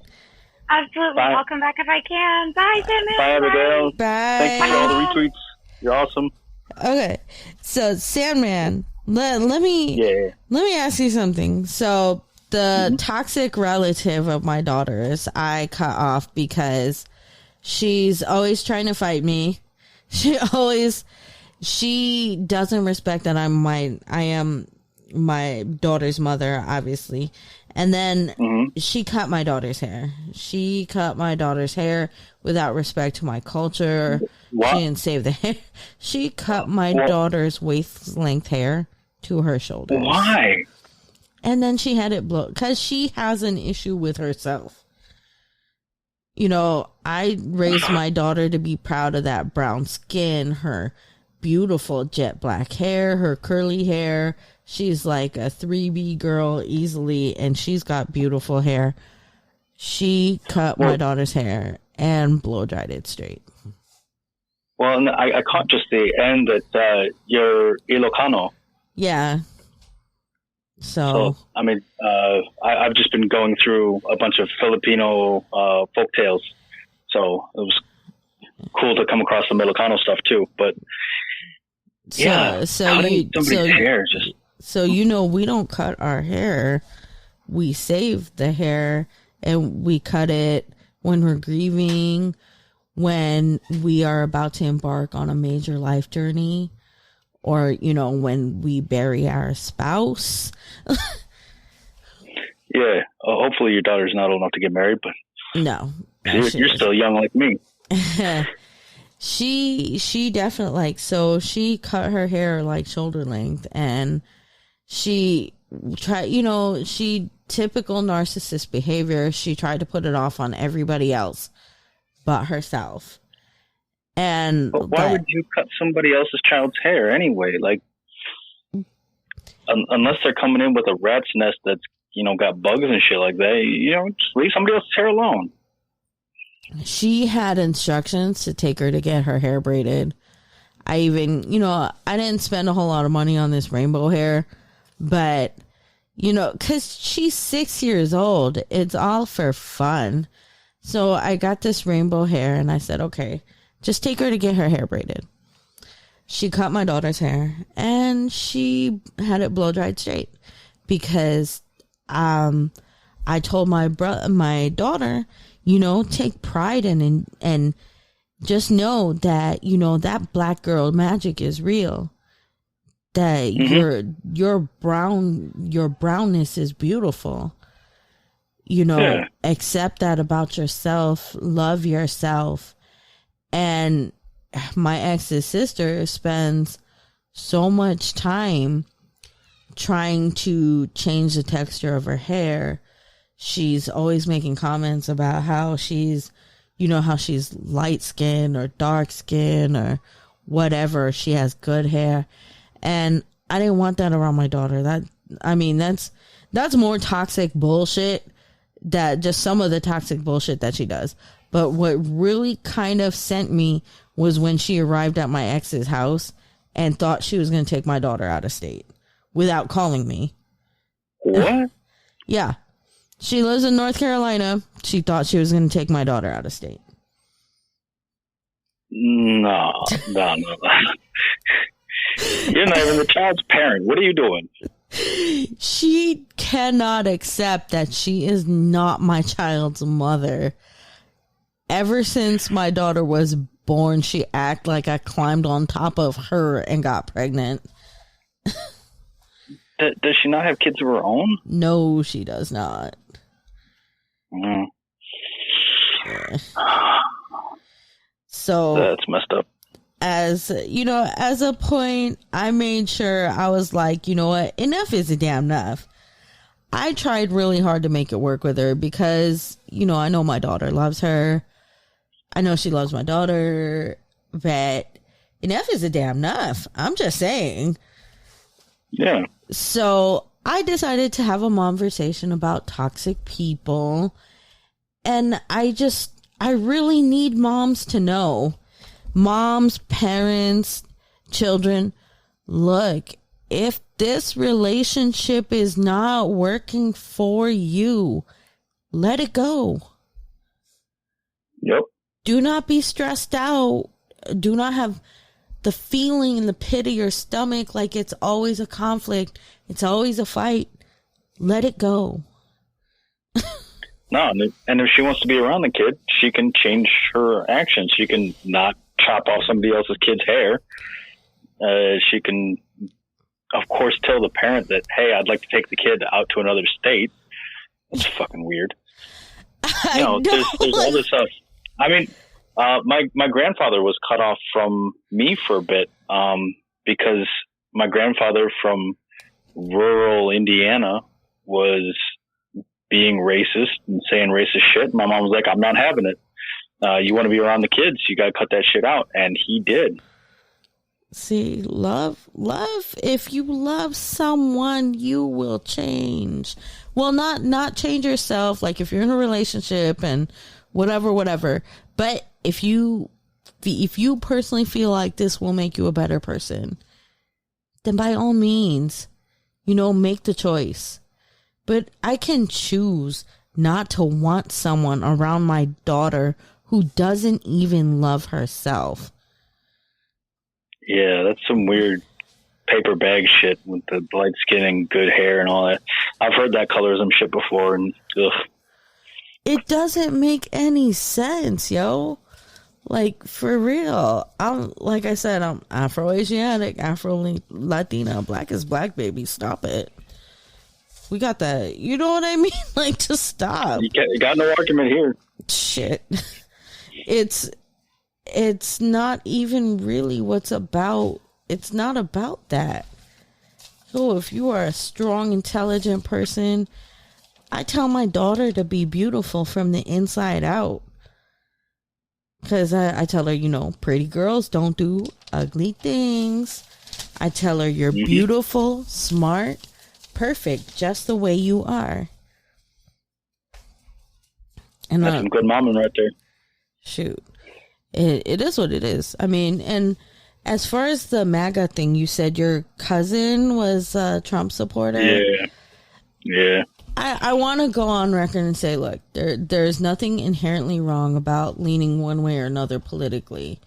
Absolutely. Bye. I'll come back if I can. Bye, Sandman. Bye, Abigail. Bye. Thanks for all the retweets. You're awesome. Okay. So, Sandman, let me ask you something. So, the toxic relative of my daughter's, I cut off because she's always trying to fight me. She doesn't respect that I am my daughter's mother, obviously. And then she cut my daughter's hair. She cut my daughter's hair without respect to my culture. What? She didn't save the hair. She cut my daughter's waist length hair to her shoulders. Why? And then she had it blow because she has an issue with herself. I raised my daughter to be proud of that brown skin, her beautiful jet black hair, her curly hair. She's like a 3B girl easily, and she's got beautiful hair. She cut my daughter's hair and blow dried it straight. Well, and I caught just the end that you're Ilocano. Yeah. So I mean, I've just been going through a bunch of Filipino folk tales. So it was cool to come across some Ilocano stuff too. But yeah, so hair just. So we don't cut our hair. We save the hair and we cut it when we're grieving, when we are about to embark on a major life journey, or when we bury our spouse. Yeah, hopefully your daughter's not old enough to get married, but no, you're still young like me. She definitely so she cut her hair like shoulder length, and she tried, she typical narcissist behavior. She tried to put it off on everybody else but herself. And but why would you cut somebody else's child's hair anyway? Like, unless they're coming in with a rat's nest that's got bugs and shit like that, just leave somebody else's hair alone. She had instructions to take her to get her hair braided. I even, I didn't spend a whole lot of money on this rainbow hair, but, because she's 6 years old, it's all for fun. So I got this rainbow hair and I said, okay, just take her to get her hair braided. She cut my daughter's hair and she had it blow dried straight because I told my daughter, take pride in and just know that, that black girl magic is real. That your brownness is beautiful. Accept that about yourself, love yourself. And my ex's sister spends so much time trying to change the texture of her hair. She's always making comments about how she's, how she's light skin or dark skin or whatever. She has good hair. And I didn't want that around my daughter. That's more toxic bullshit, that just some of the toxic bullshit that she does. But what really kind of sent me was when she arrived at my ex's house and thought she was going to take my daughter out of state without calling me. What? Yeah. She lives in North Carolina. She thought she was going to take my daughter out of state. No. You're not even the child's parent. What are you doing? She cannot accept that she is not my child's mother. Ever since my daughter was born, she acted like I climbed on top of her and got pregnant. Does she not have kids of her own? No, she does not. Mm. Yeah. So that's messed up. As a point, I made sure I was like, you know what? Enough is damn enough. I tried really hard to make it work with her because, I know my daughter loves her. I know she loves my daughter, but enough is damn enough. I'm just saying. Yeah. So I decided to have a conversation about toxic people. And I really need moms to know. Moms, parents, children, look, if this relationship is not working for you, let it go. Yep. Do not be stressed out. Do not have the feeling in the pit of your stomach like it's always a conflict. It's always a fight. Let it go. No, and if she wants to be around the kid, she can change her actions. She can not chop off somebody else's kid's hair. She can, of course, tell the parent that, hey, I'd like to take the kid out to another state. That's fucking weird. There's all this stuff. I mean, my grandfather was cut off from me for a bit because my grandfather from rural Indiana was being racist and saying racist shit. My mom was like, I'm not having it. You want to be around the kids, you got to cut that shit out. And he did. See, love, if you love someone, you will change. Well, not change yourself. Like if you're in a relationship and whatever. But if you personally feel like this will make you a better person, then by all means, make the choice. But I can choose not to want someone around my daughter who doesn't even love herself. Yeah, that's some weird paper bag shit with the light skin and good hair and all that. I've heard that colorism shit before, and ugh. It doesn't make any sense, yo. Like, for real. Like I said, I'm Afro-Asiatic, Afro-Latina, black is black, baby. Stop it. We got that. You know what I mean? Like, just stop. You got no argument here. Shit. It's not even really it's not about that. So if you are a strong, intelligent person, I tell my daughter to be beautiful from the inside out. Because I tell her, pretty girls don't do ugly things. I tell her you're beautiful, smart, perfect, just the way you are. And that's some good momming right there. Shoot. It is what it is. I mean, and as far as the MAGA thing, you said your cousin was a Trump supporter. Yeah. I want to go on record and say, look, there's nothing inherently wrong about leaning one way or another politically.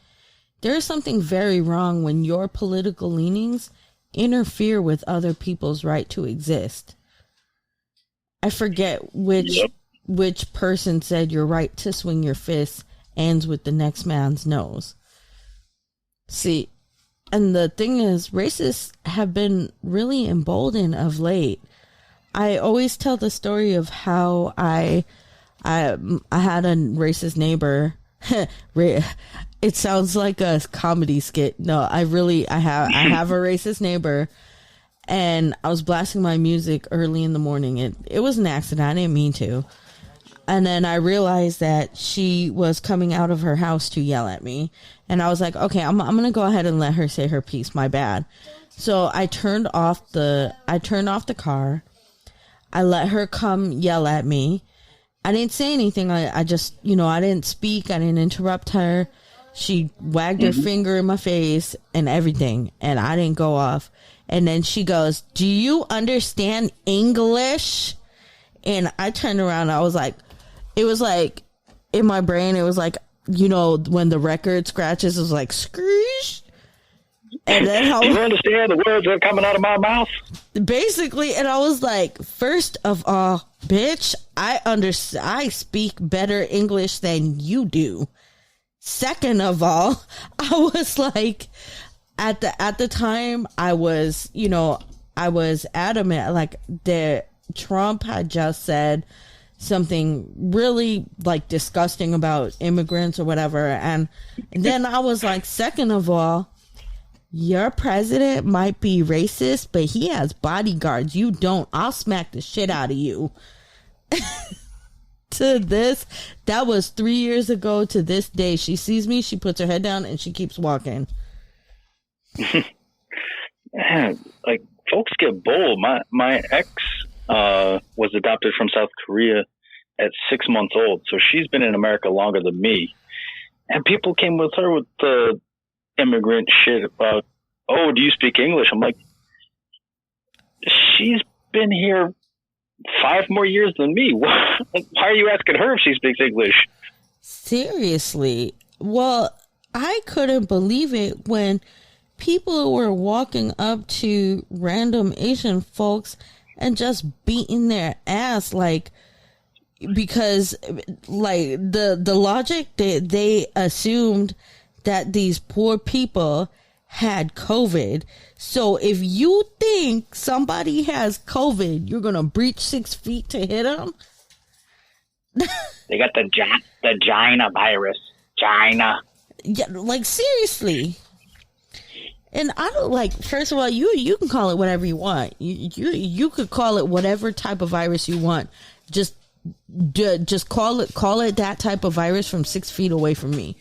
There's something very wrong when your political leanings interfere with other people's right to exist. I forget which person said your right to swing your fist ends with the next man's nose. See, and the thing is, racists have been really emboldened of late. I always tell the story of how I had a racist neighbor. It sounds like a comedy skit. No, I have a racist neighbor, and I was blasting my music early in the morning. It was an accident. I didn't mean to. And then I realized that she was coming out of her house to yell at me. And I was like, okay, I'm going to go ahead and let her say her piece. My bad. So I turned off the car. I let her come yell at me. I didn't say anything. I just, I didn't speak. I didn't interrupt her. She wagged her finger in my face and everything. And I didn't go off. And then she goes, do you understand English? And I turned around. I was like, it was like in my brain, it was like, when the record scratches, it was like, screech. And then do you understand the words that are coming out of my mouth? Basically, and I was like, first of all, bitch, I speak better English than you do. Second of all, I was like, at the time, I was adamant, like Trump had just said something really like disgusting about immigrants or whatever. And then I was like, second of all, your president might be racist, but he has bodyguards. You don't. I'll smack the shit out of you. To this, that was 3 years ago. To this day, she sees me, she puts her head down, and she keeps walking. Man, like, folks get bold. My ex was adopted from South Korea at 6 months old, so she's been in America longer than me. And people came with her with the immigrant shit about, oh, do you speak English? I'm like, she's been here 5 more years than me. Why are you asking her if she speaks English? Seriously. Well, I couldn't believe it when people were walking up to random Asian folks and just beating their ass, like, because like the logic, they assumed that these poor people had COVID. So if you think somebody has COVID, you're gonna breach 6 feet to hit them. They got the China virus. China. Yeah, like, seriously. And I don't, like, first of all, you can call it whatever you want. You could call it whatever type of virus you want. Just call it that type of virus from 6 feet away from me.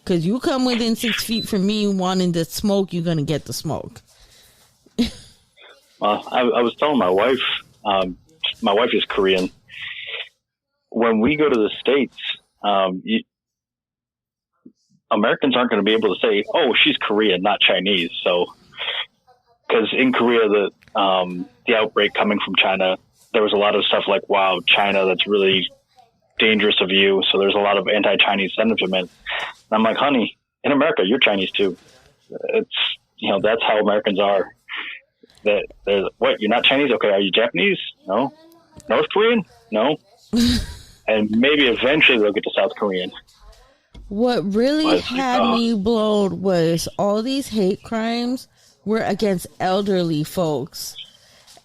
Because you come within 6 feet from me wanting to smoke, you're going to get the smoke. Well, I was telling my wife is Korean. When we go to the States, Americans aren't going to be able to say, oh, she's Korean, not Chinese. So, because in Korea, the outbreak coming from China, there was a lot of stuff like, wow, China, that's really dangerous of you. So there's a lot of anti-Chinese sentiment. And I'm like, honey, in America, you're Chinese too. It's, that's how Americans are. That what, you're not Chinese? Okay, are you Japanese? No. North Korean? No. And maybe eventually they'll get to South Korean. What really had me blown was all these hate crimes were against elderly folks.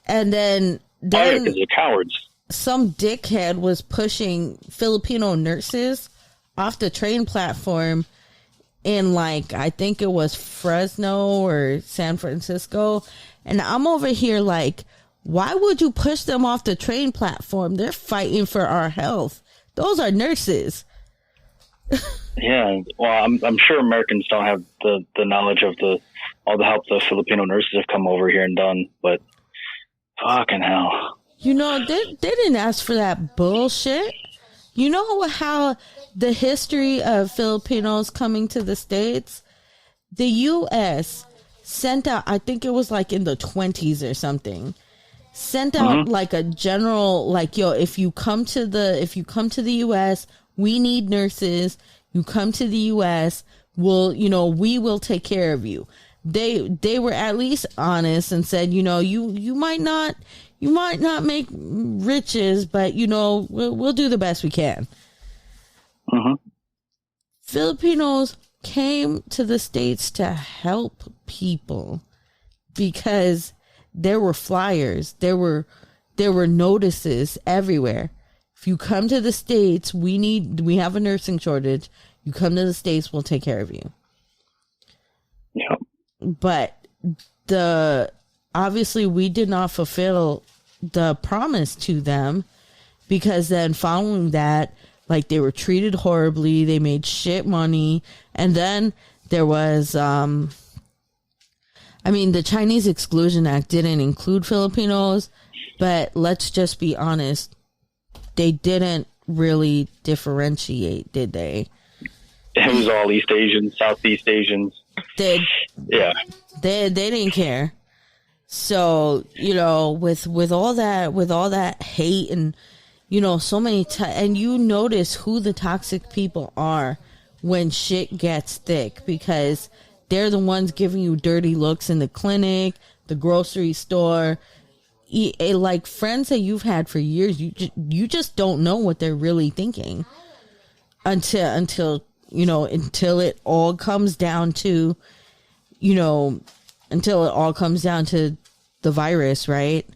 And then because they're cowards. Some dickhead was pushing Filipino nurses off the train platform in, like, I think it was Fresno or San Francisco. And I'm over here like, why would you push them off the train platform? They're fighting for our health. Those are nurses. Yeah, well, I'm sure Americans don't have the knowledge of all the help the Filipino nurses have come over here and done, but fucking hell. They didn't ask for that bullshit. You know how the history of Filipinos coming to the States? The U.S. sent out, I think it was like in the 20s or something, sent out like a general, like, yo, if you come to the U.S., we need nurses. You come to the U.S., we will take care of you. They were at least honest and said, you might not make riches, but we'll do the best we can. Mm-hmm. Filipinos came to the States to help people because there were flyers, there were notices everywhere. If you come to the States, we have a nursing shortage. You come to the States, we'll take care of you. Yeah. But obviously we did not fulfill the promise to them, because then following that, like, they were treated horribly, they made shit money, and then there was the Chinese Exclusion Act didn't include Filipinos, but let's just be honest, they didn't really differentiate, did they? It was all East Asians, Southeast Asians. They didn't care. So, with all that hate and, so many and you notice who the toxic people are when shit gets thick, because they're the ones giving you dirty looks in the clinic, the grocery store, like friends that you've had for years. You just don't know what they're really thinking until it all comes down to, until it all comes down to the virus, right?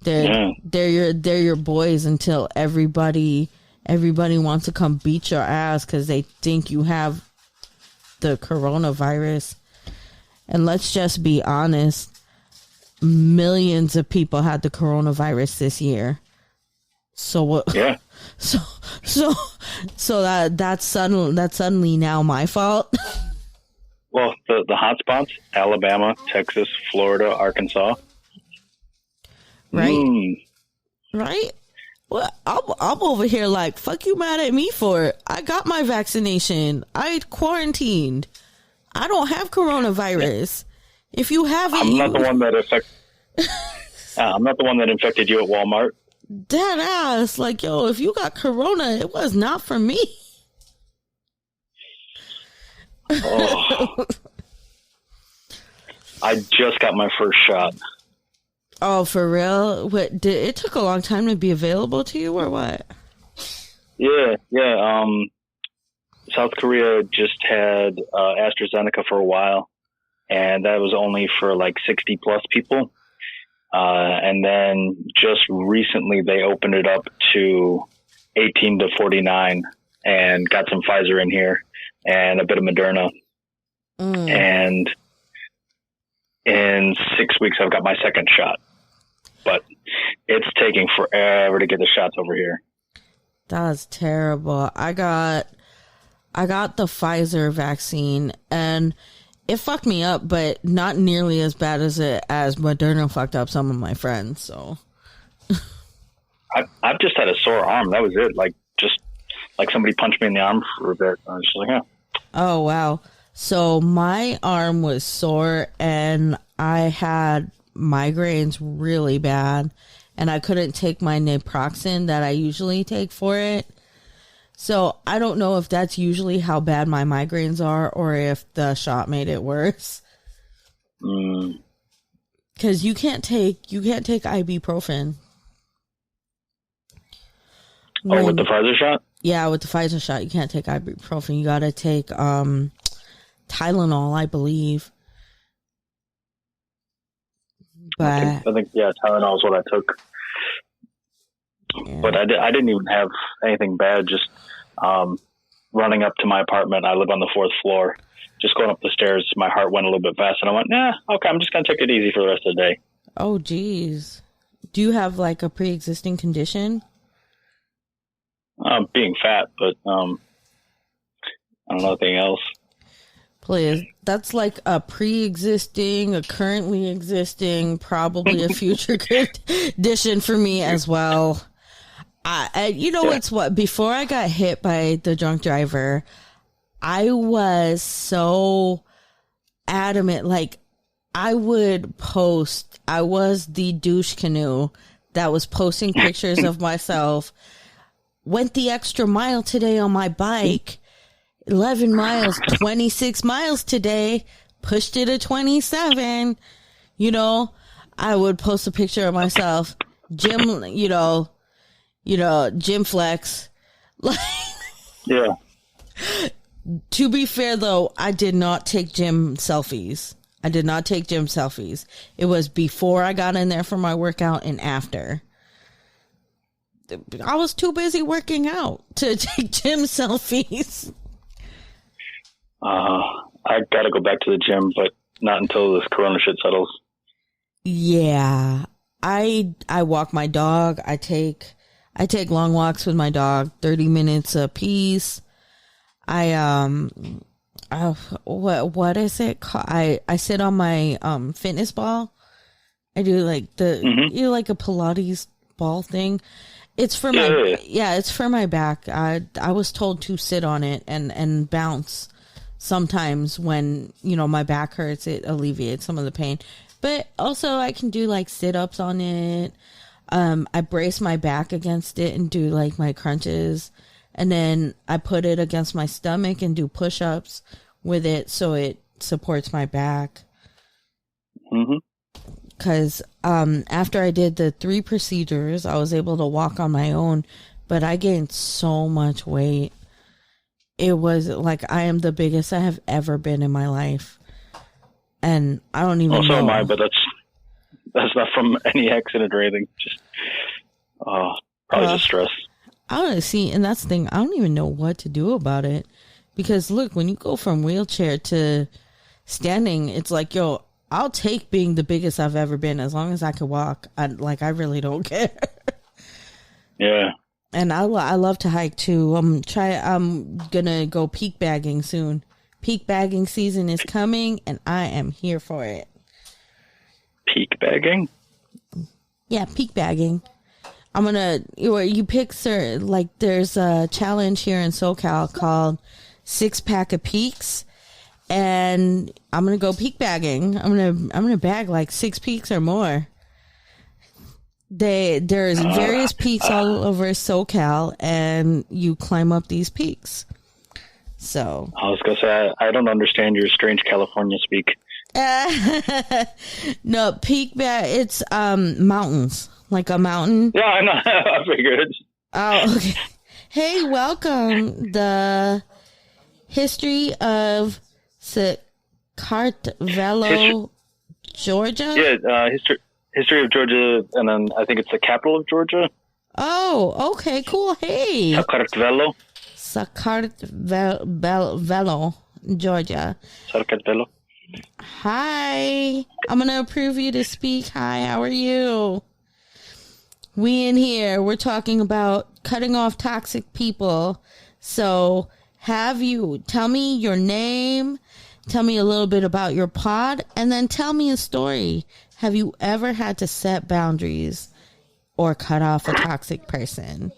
They're your boys until everybody wants to come beat your ass because they think you have the coronavirus. And let's just be honest, millions of people had the coronavirus this year. So what? Yeah. So that's suddenly now my fault. Well, the hot spots: Alabama, Texas, Florida, Arkansas. Right. Right. Well, I'm over here like, fuck you mad at me for it. I got my vaccination. I quarantined. I don't have coronavirus. If you have it, I'm not the one that infected you at Walmart. Dead ass. Like, yo, if you got corona, it was not for me. Oh. I just got my first shot. Oh, for real? What? It took a long time to be available to you, or what? Yeah. South Korea just had AstraZeneca for a while, and that was only for like 60 plus people. And then just recently they opened it up to 18 to 49 and got some Pfizer in here and a bit of Moderna. And in 6 weeks, I've got my second shot, but it's taking forever to get the shots over here. That's terrible. I got the Pfizer vaccine and it fucked me up, but not nearly as bad as Moderna fucked up some of my friends. So I've just had a sore arm. That was it. Like, just like somebody punched me in the arm for a bit. I was just like, yeah. Oh, wow. So my arm was sore and I had migraines really bad. and I couldn't take my naproxen that I usually take for it. So I don't know if that's usually how bad my migraines are or if the shot made it worse. Because you can't take ibuprofen. With the Pfizer shot? Yeah, with the Pfizer shot, you can't take ibuprofen. You got to take Tylenol, I believe. But I think Tylenol is what I took. Yeah. But I didn't even have anything bad. Just running up to my apartment. I live on the 4th floor. Just going up the stairs, my heart went a little bit fast, and I went, okay, I'm just going to take it easy for the rest of the day. Oh, geez. Do you have like a pre-existing condition? Being fat, but I don't know anything else. Please, that's like a pre-existing, a currently existing, probably a future condition for me as well. It's what, before I got hit by the drunk driver, I was so adamant. Like, I would post, I was the douche canoe that was posting pictures of myself. Went the extra mile today on my bike. 11 miles, 26 miles today. Pushed it to 27. I would post a picture of myself. Gym, gym flex. Yeah. To be fair, though, I did not take gym selfies. It was before I got in there for my workout and after. I was too busy working out to take gym selfies. I gotta go back to the gym, but not until this corona shit settles. Yeah. I walk my dog. I take long walks with my dog, 30 minutes a piece. What is it called? I sit on my fitness ball. I do like like a Pilates ball thing. It's for it's for my back. I was told to sit on it and bounce. Sometimes when, my back hurts, it alleviates some of the pain. But also I can do like sit-ups on it. I brace my back against it and do like my crunches. And then I put it against my stomach and do push-ups with it so it supports my back. Mm-hmm. Because after I did the 3 procedures, I was able to walk on my own, but I gained so much weight. It was like I am the biggest I have ever been in my life. And I don't even know. So am I, but that's not from any accident or anything. Just probably just stress. I don't see, and that's the thing. I don't even know what to do about it. Because look, when you go from wheelchair to standing, it's like, yo, I'll take being the biggest I've ever been as long as I can walk. I really don't care. Yeah. And I love to hike too. I'm gonna go peak bagging soon. Peak bagging season is coming, and I am here for it. Peak bagging? Yeah, peak bagging. I'm gonna you pick there's a challenge here in SoCal called 6-pack of peaks. And I'm gonna go peak bagging. I'm gonna bag like 6 peaks or more. There's various peaks all over SoCal, and you climb up these peaks. So I was gonna say I don't understand your strange California speak. No, peak bag. It's mountains, like a mountain. Yeah, I know. I figured. Oh, okay. Hey, welcome. The history of Sakartvelo, Georgia? Yeah, history of Georgia, and then I think it's the capital of Georgia. Oh, okay, cool. Hey. Sakartvelo, Georgia. Sakartvelo. Hi. I'm going to approve you to speak. Hi, how are you? We in here, we're talking about cutting off toxic people. So tell me your name, tell me a little bit about your pod, and then tell me a story. Have you ever had to set boundaries or cut off a toxic person?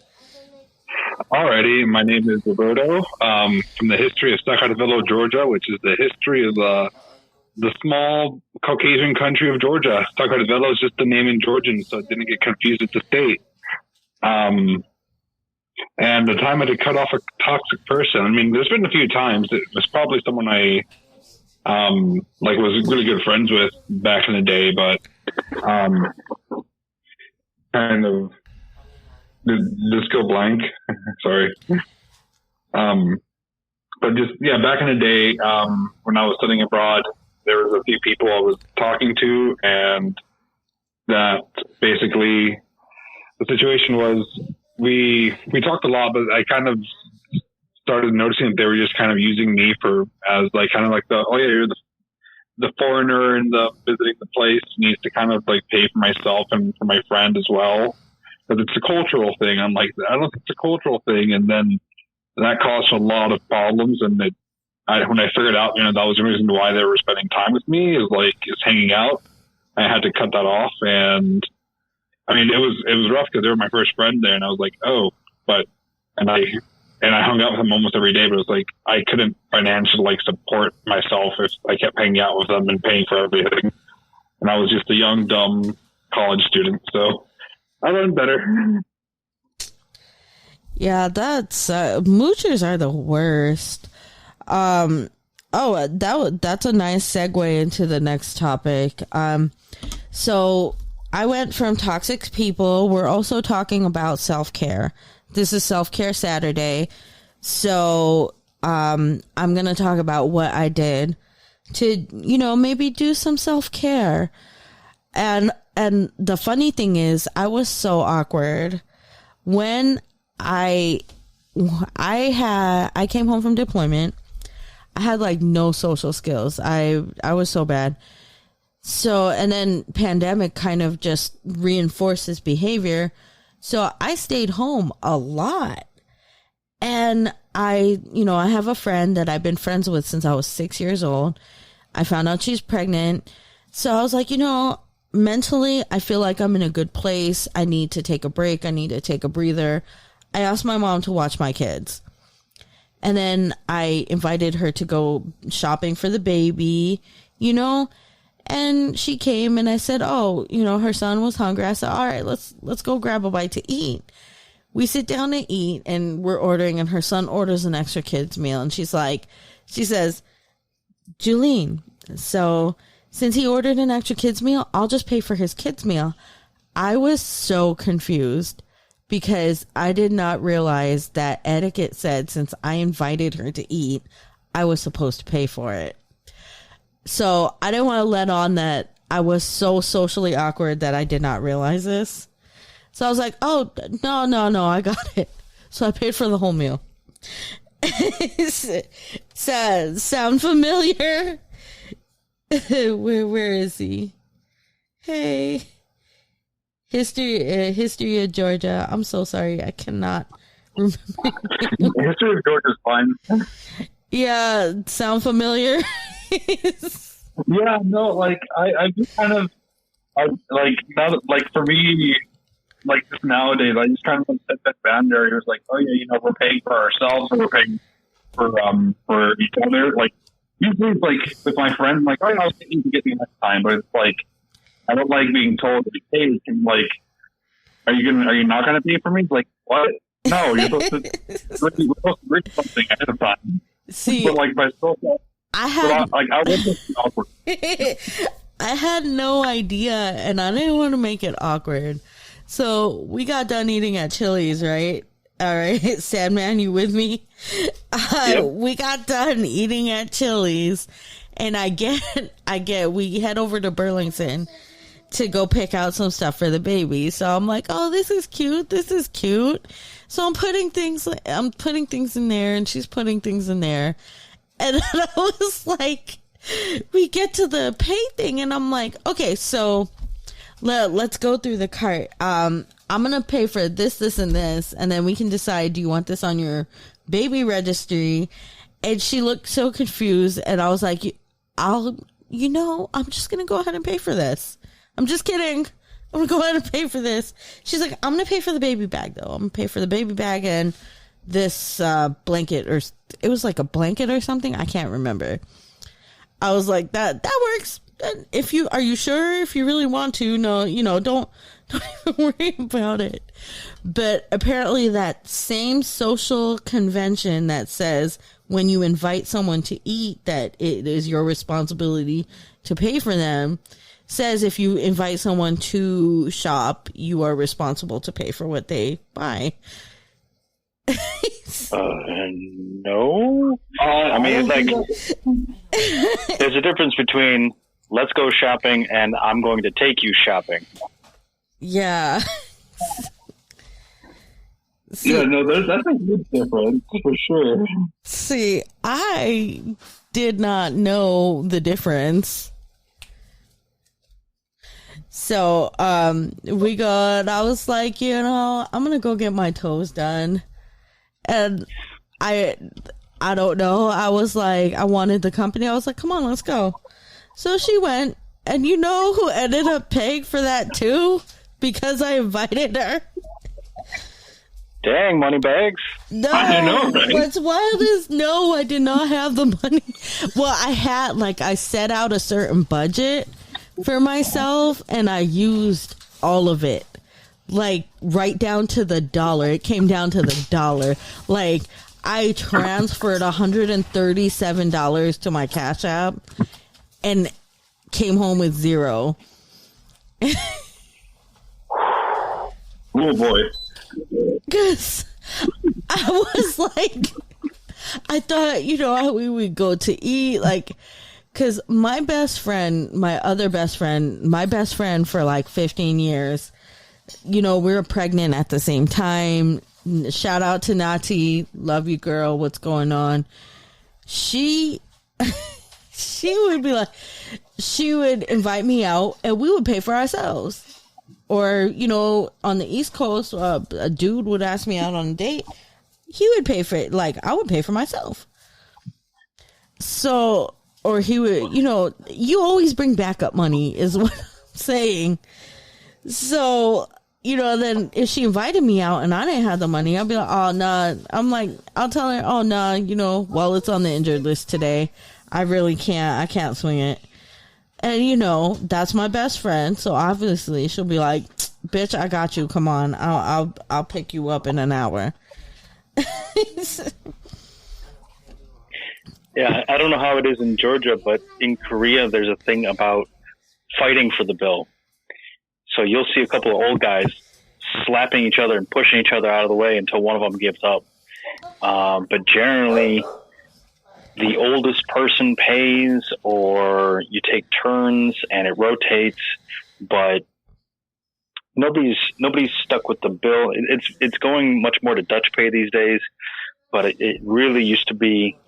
Alrighty, my name is Roberto, from the history of Sakartvelo, Georgia, which is the history of the small Caucasian country of Georgia. Tacarvelo is just the name in Georgian, so it didn't get confused with the state. And the time I had to cut off a toxic person, I mean, there's been a few times. It was probably someone I was really good friends with back in the day, but kind of did this go blank? Sorry. But just, yeah, back in the day, when I was studying abroad, there was a few people I was talking to, and that basically the situation was we talked a lot, but I kind of started noticing that they were just kind of using me as you're the foreigner and the visiting the place needs to kind of like pay for myself and for my friend as well. Because it's a cultural thing. I'm like, I don't think it's a cultural thing. And then that caused a lot of problems. And when I figured out, that was the reason why they were spending time with me is hanging out. I had to cut that off. And I mean, it was rough because they were my first friend there. And I was like, and I hung out with them almost every day, but it was like, I couldn't financially support myself if I kept hanging out with them and paying for everything. And I was just a young, dumb college student. So I learned better. Yeah, that's moochers are the worst. That's a nice segue into the next topic. So I went from toxic people. We're also talking about self-care. This is Self-Care Saturday. So I'm going to talk about what I did to, maybe do some self-care. And the funny thing is, I was so awkward when I came home from deployment. I had no social skills. I was so bad. So, and then pandemic kind of just reinforced this behavior. So I stayed home a lot. And I have a friend that I've been friends with since I was 6 years old. I found out she's pregnant. So I was like, mentally, I feel like I'm in a good place. I need to take a break. I need to take a breather. I asked my mom to watch my kids. And then I invited her to go shopping for the baby, and she came and I said, her son was hungry. I said, all right, let's go grab a bite to eat. We sit down to eat and we're ordering, and her son orders an extra kids meal. And she says, Julene, so since he ordered an extra kids meal, I'll just pay for his kids meal. I was so confused because I did not realize that etiquette said since I invited her to eat, I was supposed to pay for it. So I didn't want to let on that I was so socially awkward that I did not realize this. So I was like, oh, no, I got it. So I paid for the whole meal. Sound familiar? Where is he? Hey. History of Georgia. I'm so sorry. I cannot remember. History of Georgia is fine. Yeah, sound familiar? Yeah, no, I just kind of, for me, just nowadays, I just kind of set that boundary. It was like, oh yeah, we're paying for ourselves, or we're paying for each other. Usually it's with my friends, I'm like, oh yeah, I'll get you to get me next time, but it's I don't like being told, hey, are you not gonna pay for me? It's like, what? No, you're supposed to read something ahead of time. See, but my social, I wasn't awkward. I had no idea, and I didn't want to make it awkward. So we got done eating at Chili's, right? All right, Sandman, you with me? Yep. We got done eating at Chili's, and we head over to Burlington to go pick out some stuff for the baby. So I'm like, oh, this is cute. So I'm putting things in there, and she's putting things in there. And then I was like, we get to the pay thing, and I'm like, okay, so let's go through the cart. I'm going to pay for this, and this, and then we can decide, do you want this on your baby registry? And she looked so confused, and I was like, I'm just going to go ahead and pay for this. I'm just kidding. I'm going to go ahead and pay for this. She's like, I'm going to pay for the baby bag, though. I'm going to pay for the baby bag and this blanket, or it was like a blanket or something. I can't remember. I was like, that works. If you are you sure if you really want to, no, don't even worry about it. But apparently that same social convention that says when you invite someone to eat that it is your responsibility to pay for them says if you invite someone to shop, you are responsible to pay for what they buy. No. I mean, like, there's a difference between let's go shopping and I'm going to take you shopping. Yeah. Yeah, no, that's a huge difference for sure. See, I did not know the difference. So, I was like, I'm going to go get my toes done. And I don't know. I was like, I wanted the company. I was like, come on, let's go. So she went, and you know who ended up paying for that too? Because I invited her. Dang, money bags. No, I know, right? What's wild is no, I did not have the money. Well, I set out a certain budget for myself, and I used all of it. Like, right down to the dollar. It came down to the dollar. Like, I transferred $137 to my Cash App and came home with $0. Oh, boy. Because I was like, I thought, we would go to eat, like, because my best friend for like 15 years, we were pregnant at the same time. Shout out to Nati. Love you, girl. What's going on? She would be like, she would invite me out and we would pay for ourselves. Or, on the East Coast, a dude would ask me out on a date. He would pay for it. Like, I would pay for myself. So, or he would, you always bring backup money is what I'm saying. So, then if she invited me out and I didn't have the money, I'd be like, oh, nah. I'll tell her, oh, nah, well, it's on the injured list today. I really can't. I can't swing it. And, that's my best friend. So obviously she'll be like, bitch, I got you. Come on. I'll pick you up in an hour. Yeah, I don't know how it is in Georgia, but in Korea, there's a thing about fighting for the bill. So you'll see a couple of old guys slapping each other and pushing each other out of the way until one of them gives up. But generally, the oldest person pays, or you take turns and it rotates. But nobody's stuck with the bill. It's going much more to Dutch pay these days. But it really used to be,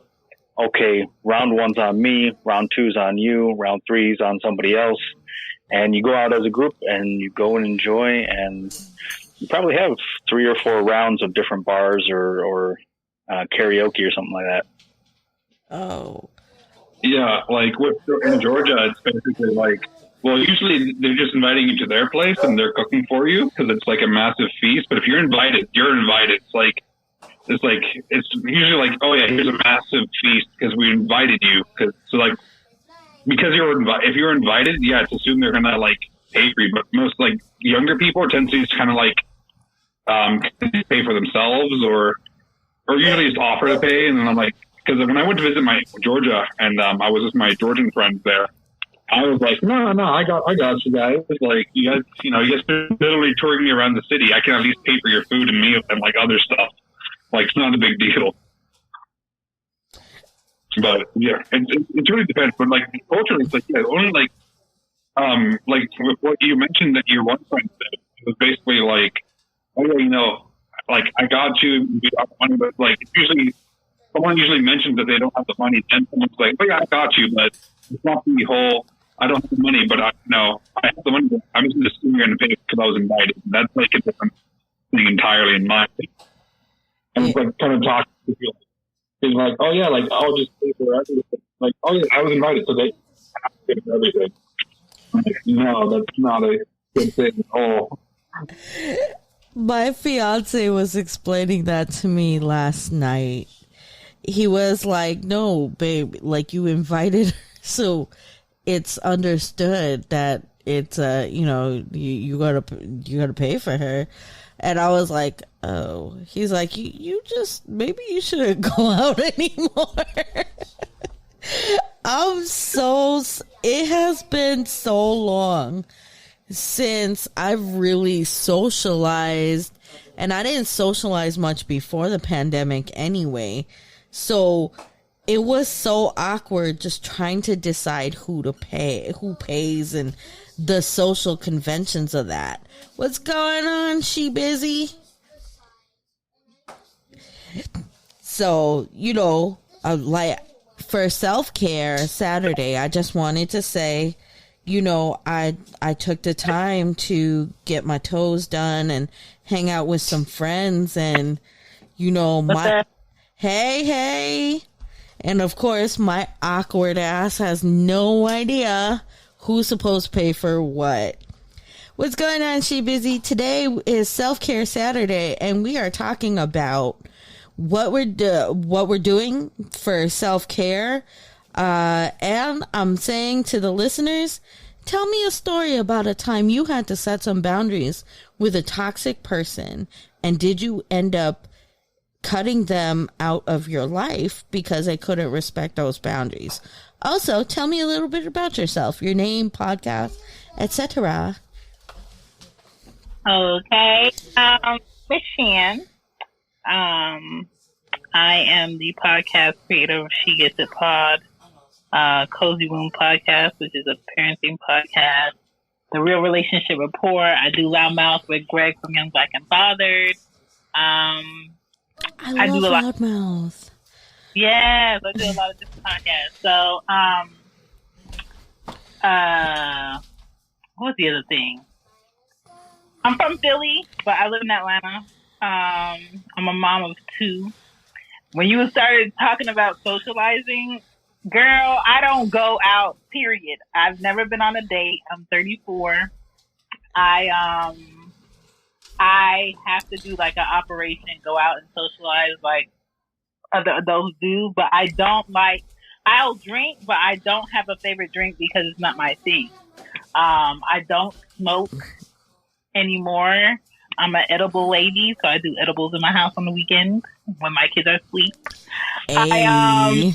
okay, round one's on me, round two's on you, round three's on somebody else. And you go out as a group and you go and enjoy, and you probably have 3 or 4 rounds of different bars or karaoke or something like that. Oh. Yeah, like in Georgia, it's basically like, well, usually they're just inviting you to their place and they're cooking for you because it's like a massive feast. But if you're invited, you're invited. It's usually like, oh yeah, here's a massive feast because we invited you. Because if you're invited, yeah, it's assumed they're gonna like pay for you. But most like younger people tend to just kind of like pay for themselves, or usually just offer to pay. And then I'm like, because when I went to visit my Georgia and I was with my Georgian friends there, I was like, no, I got you guys. It's like you guys are literally touring me around the city. I can at least pay for your food and meal and like other stuff. Like it's not a big deal. But yeah, it really depends. But like culturally, it's like only like with what you mentioned that your one friend said, it was basically like, oh yeah, like I got you, we got the money, but like it's usually someone usually mentions that they don't have the money, and someone's like, oh yeah, I got you, but it's not the whole I don't have the money, but I have the money. But I'm just assuming you're going to pay because I was invited. That's like a different thing entirely in my opinion. And it's like kind of talking to people. He's like, oh yeah, like I'll just pay for everything. Like, oh yeah, I was invited, so they have to pay for everything. I'm like, no, that's not a good thing at all. My fiance was explaining that to me last night. He was like, no, babe, like you invited her. So it's understood that it's you gotta pay for her. And I was like, oh. He's like, you just, maybe you shouldn't go out anymore. It has been so long since I've really socialized, and I didn't socialize much before the pandemic anyway. So it was so awkward just trying to decide who pays, and the social conventions of that. What's going on? She busy? So, like for self-care Saturday, I just wanted to say, I took the time to get my toes done and hang out with some friends, and hey. And of course, my awkward ass has no idea who's supposed to pay for what. What's going on, She Busy? Today is Self-Care Saturday, and we are talking about what we're doing for self-care. And I'm saying to the listeners, tell me a story about a time you had to set some boundaries with a toxic person, and did you end up cutting them out of your life because they couldn't respect those boundaries? Also, tell me a little bit about yourself, your name, podcast, etc. Okay. Miss Shan. I am the podcast creator of She Gets It Pod, Cozy Womb Podcast, which is a parenting podcast. The Real Relationship Rapport. I do Loudmouth with Greg from Young Black and Bothered. I love Loudmouth. Yes, I do a lot of different podcasts. So, what's the other thing? I'm from Philly, but I live in Atlanta. I'm a mom of 2. When you started talking about socializing, girl, I don't go out, period. I've never been on a date. I'm 34. I have to do like an operation, go out and socialize like other adults do, but I'll drink, but I don't have a favorite drink because it's not my thing. I don't smoke anymore. I'm an edible lady, so I do edibles in my house on the weekends when my kids are asleep. Hey.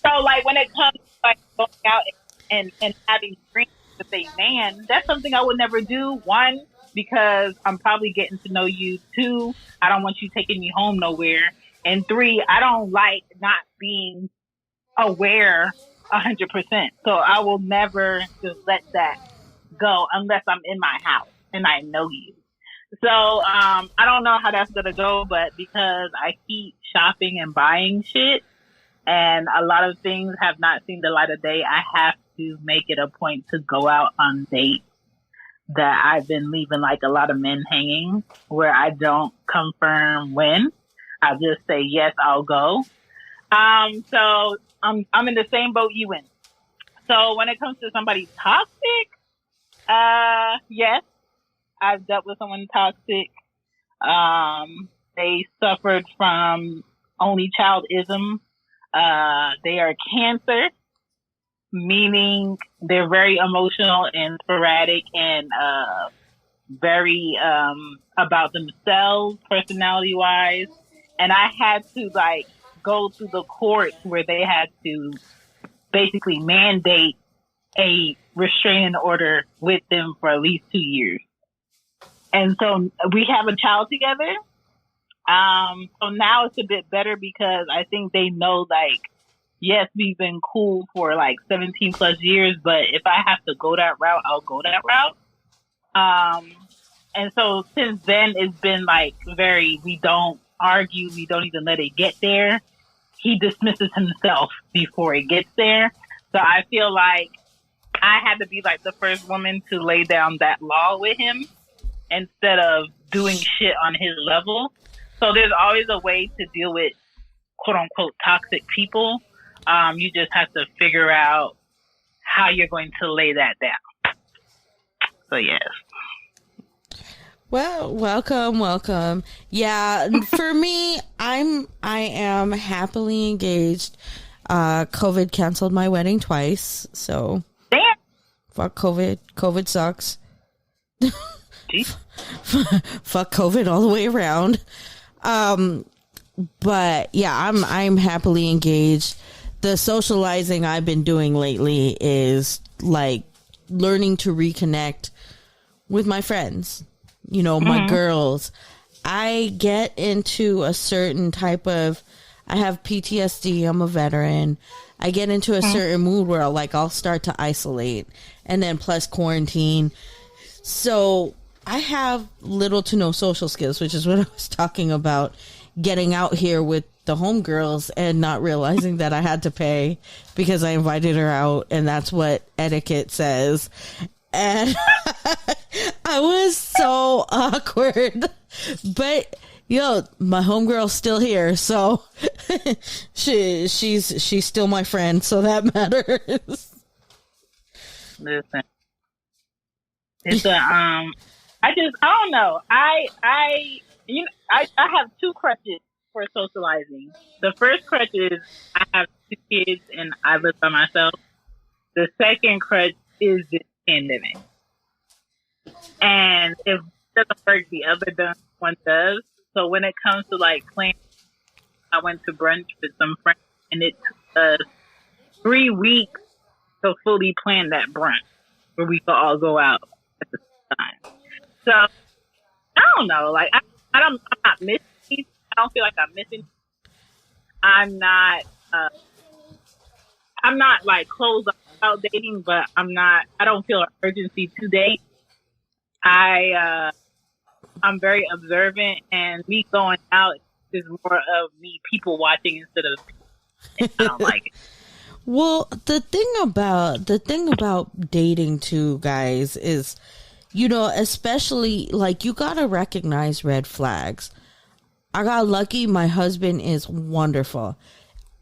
So like when it comes to like going out and having drinks with a man, that's something I would never do. 1, because I'm probably getting to know you. 2, I don't want you taking me home nowhere. And 3, I don't like not being aware 100%. So I will never just let that go unless I'm in my house and I know you. So I don't know how that's going to go, but because I keep shopping and buying shit and a lot of things have not seen the light of day, I have to make it a point to go out on dates that I've been leaving like a lot of men hanging, where I don't confirm when. I just say, yes, I'll go. So I'm in the same boat you in. So when it comes to somebody toxic, yes, I've dealt with someone toxic. They suffered from only childism. They are cancer, meaning they're very emotional and sporadic and very about themselves, personality wise. And I had to like go to the courts where they had to basically mandate a restraining order with them for at least 2 years. And so we have a child together. So now it's a bit better because I think they know, like, yes, we've been cool for like 17 plus years, but if I have to go that route, I'll go that route. And so since then, it's been like we don't argue. We don't even let it get there. He dismisses himself before it gets there. So I feel like I had to be like the first woman to lay down that law with him instead of doing shit on his level. So there's always a way to deal with quote unquote toxic people. You just have to figure out how you're going to lay that down. So yes. Well, welcome. Yeah, for me, I am happily engaged. COVID canceled my wedding twice, so Damn. fuck COVID. COVID sucks. Fuck COVID all the way around. But yeah, I'm happily engaged. The socializing I've been doing lately is like learning to reconnect with my friends, you know, my girls. I get into a certain type of, I have PTSD. I'm a veteran. I get into a certain mood where I'll start to isolate, and then plus quarantine. So I have little to no social skills, which is what I was talking about, getting out here with the homegirls and not realizing that I had to pay because I invited her out, and that's what etiquette says. And I was so awkward, but my homegirl's still here, so she's still my friend, so that matters. Listen, it's I don't know. I have two crutches for socializing. The first crutch is I have 2 kids and I live by myself. The second crutch is this pandemic. And if it doesn't work, the other one does. So when it comes to like planning, I went to brunch with some friends, and it took us 3 weeks to fully plan that brunch where we could all go out at the same time. So I don't know. Like I'm not missing. I don't feel like I'm missing. I'm not like closed about dating, but I don't feel an urgency to date. I'm very observant, and me going out is more of me people watching instead of, I don't like it. Well, the thing about dating too, guys, is, especially like you gotta recognize red flags. I got lucky. My husband is wonderful.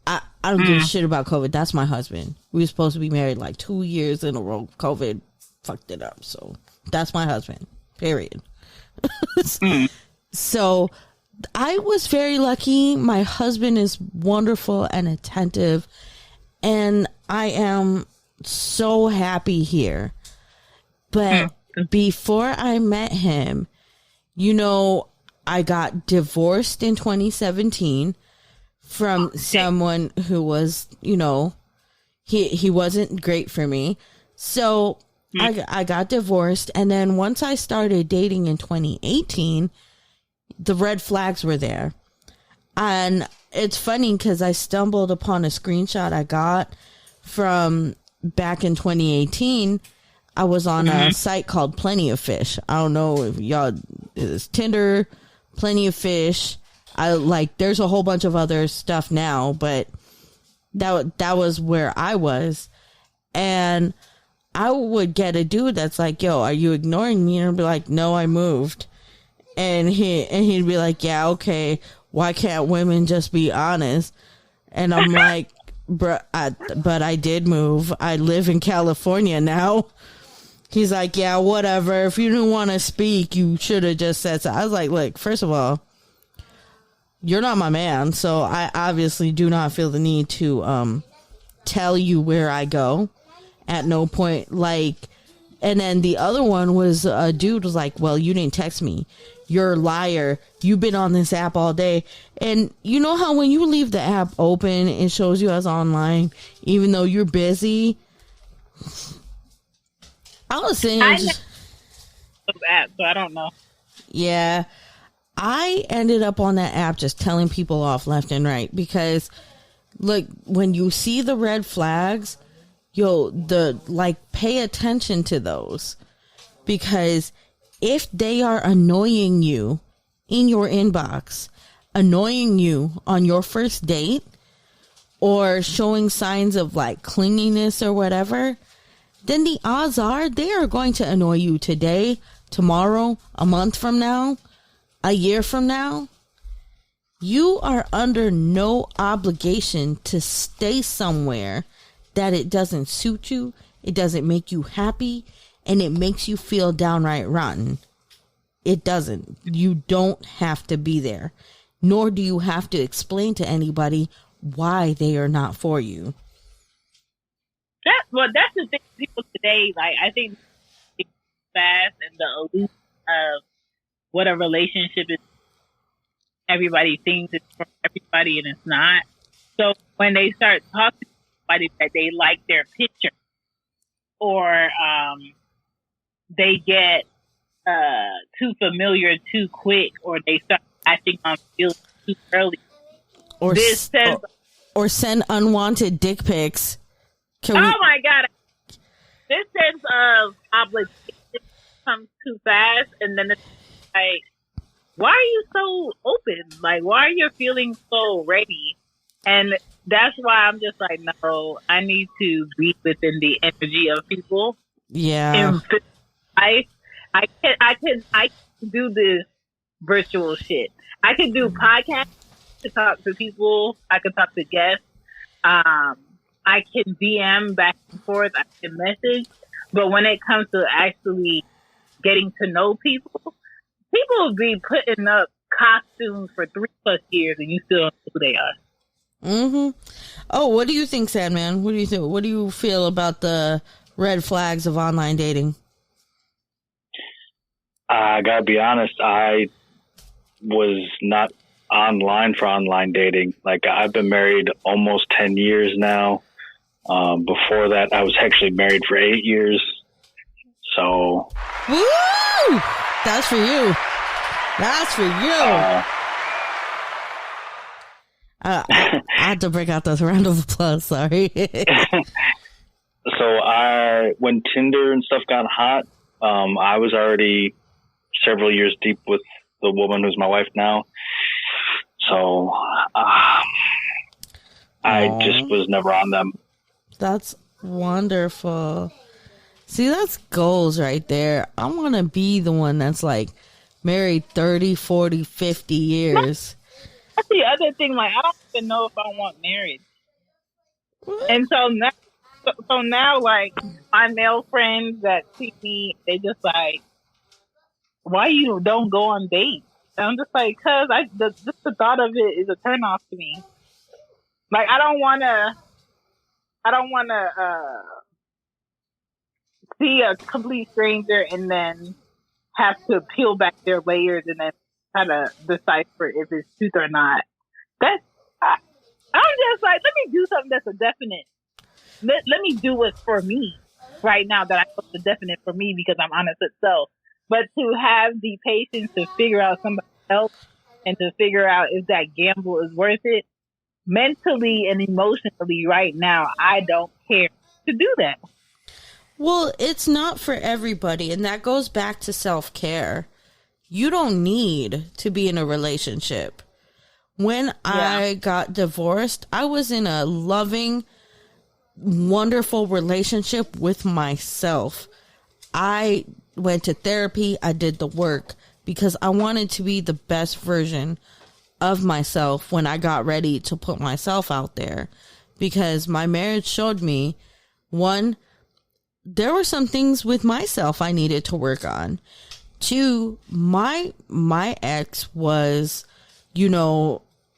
I don't give a shit about COVID. That's my husband. We were supposed to be married like 2 years in a row. COVID fucked it up. So that's my husband. Period. So I was very lucky. My husband is wonderful and attentive, and I am so happy here. But before I met him, I got divorced in 2017 from someone who was, he wasn't great for me. So I got divorced. And then once I started dating in 2018, the red flags were there. And it's funny because I stumbled upon a screenshot I got from back in 2018. I was on a site called Plenty of Fish. I don't know if y'all, it's Tinder, Plenty of Fish. There's a whole bunch of other stuff now, but that was where I was. And I would get a dude that's like, yo, are you ignoring me? And I'd be like, no, I moved. And he'd be like, yeah, okay. Why can't women just be honest? And I'm like, but I did move. I live in California now. He's like, yeah, whatever. If you didn't want to speak, you should have just said so. I was like, look, first of all, you're not my man, so I obviously do not feel the need to tell you where I go at no point. And then the other one was a dude was like, well, you didn't text me. You're a liar. You've been on this app all day. And you know how when you leave the app open, it shows you as online, even though you're busy? I was saying, app, so I don't know. Yeah, I ended up on that app just telling people off left and right because, look, when you see the red flags, pay attention to those, because if they are annoying you in your inbox, annoying you on your first date, or showing signs of like clinginess or whatever, then the odds are they are going to annoy you today, tomorrow, a month from now, a year from now. You are under no obligation to stay somewhere that it doesn't suit you, it doesn't make you happy, and it makes you feel downright rotten. It doesn't. You don't have to be there, nor do you have to explain to anybody why they are not for you. That's the thing. People today, like, I think it's fast and the illusion of what a relationship is. Everybody thinks it's for everybody, and it's not. So when they start talking to somebody that they like their picture, or they get too familiar too quick, or they start acting on feelings too early, or send unwanted dick pics. My God. This sense of obligation comes too fast, and then it's like, why are you so open? Like, why are your feelings so ready? And that's why I'm just like, no, I need to be within the energy of people. Yeah. I can do this virtual shit. I can do podcasts to talk to people. I can talk to guests. I can DM back and forth. I can message. But when it comes to actually getting to know people will be putting up costumes for 3+ years and you still don't know who they are. Mm-hmm. Oh, what do you think, Sandman? What do you think? What do you feel about the red flags of online dating? I gotta be honest, I was not online for online dating. Like, I've been married almost 10 years now. Before that, I was actually married for 8 years. So, woo! That's for you. That's for you. I had to break out this round of applause. Sorry. So when Tinder and stuff got hot, I was already several years deep with the woman who's my wife now. So I just was never on them. That's wonderful. See, that's goals right there. I want to be the one that's like married 30, 40, 50 years. That's the other thing. Like, I don't even know if I want marriage. What? And so now, like, my male friends that see me, they just like, why you don't go on dates? And I'm just like, cause just the thought of it is a turnoff to me. Like, I don't want to see a complete stranger and then have to peel back their layers and then try to decipher if it's truth or not. I'm just like, let me do something that's a definite. Let me do what's for me right now that I know is definite for me because I'm honest with self. But to have the patience to figure out somebody else and to figure out if that gamble is worth it, mentally and emotionally right now, I don't care to do that. Well, it's not for everybody, and that goes back to self-care. You don't need to be in a relationship. When I got divorced, I was in a loving, wonderful relationship with myself. I went to therapy. I did the work because I wanted to be the best version of myself when I got ready to put myself out there, because my marriage showed me, one, there were some things with myself I needed to work on. Two, my ex was,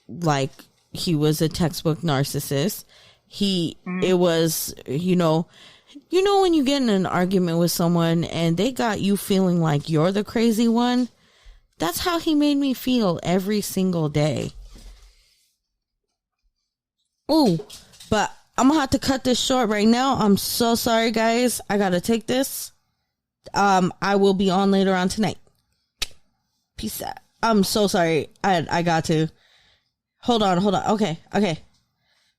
like, he was a textbook narcissist. It was, when you get in an argument with someone and they got you feeling like you're the crazy one, that's how he made me feel every single day. Ooh, but I'm gonna have to cut this short right now. I'm so sorry, guys. I gotta take this. I will be on later on tonight. Peace out. I'm so sorry. I got to. Hold on. Okay.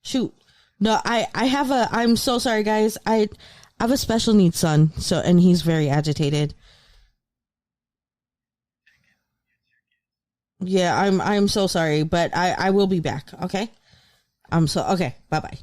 Shoot. No, I'm so sorry, guys. I have a special needs son, and he's very agitated. Yeah, I'm so sorry, but I will be back, okay? Okay, bye-bye.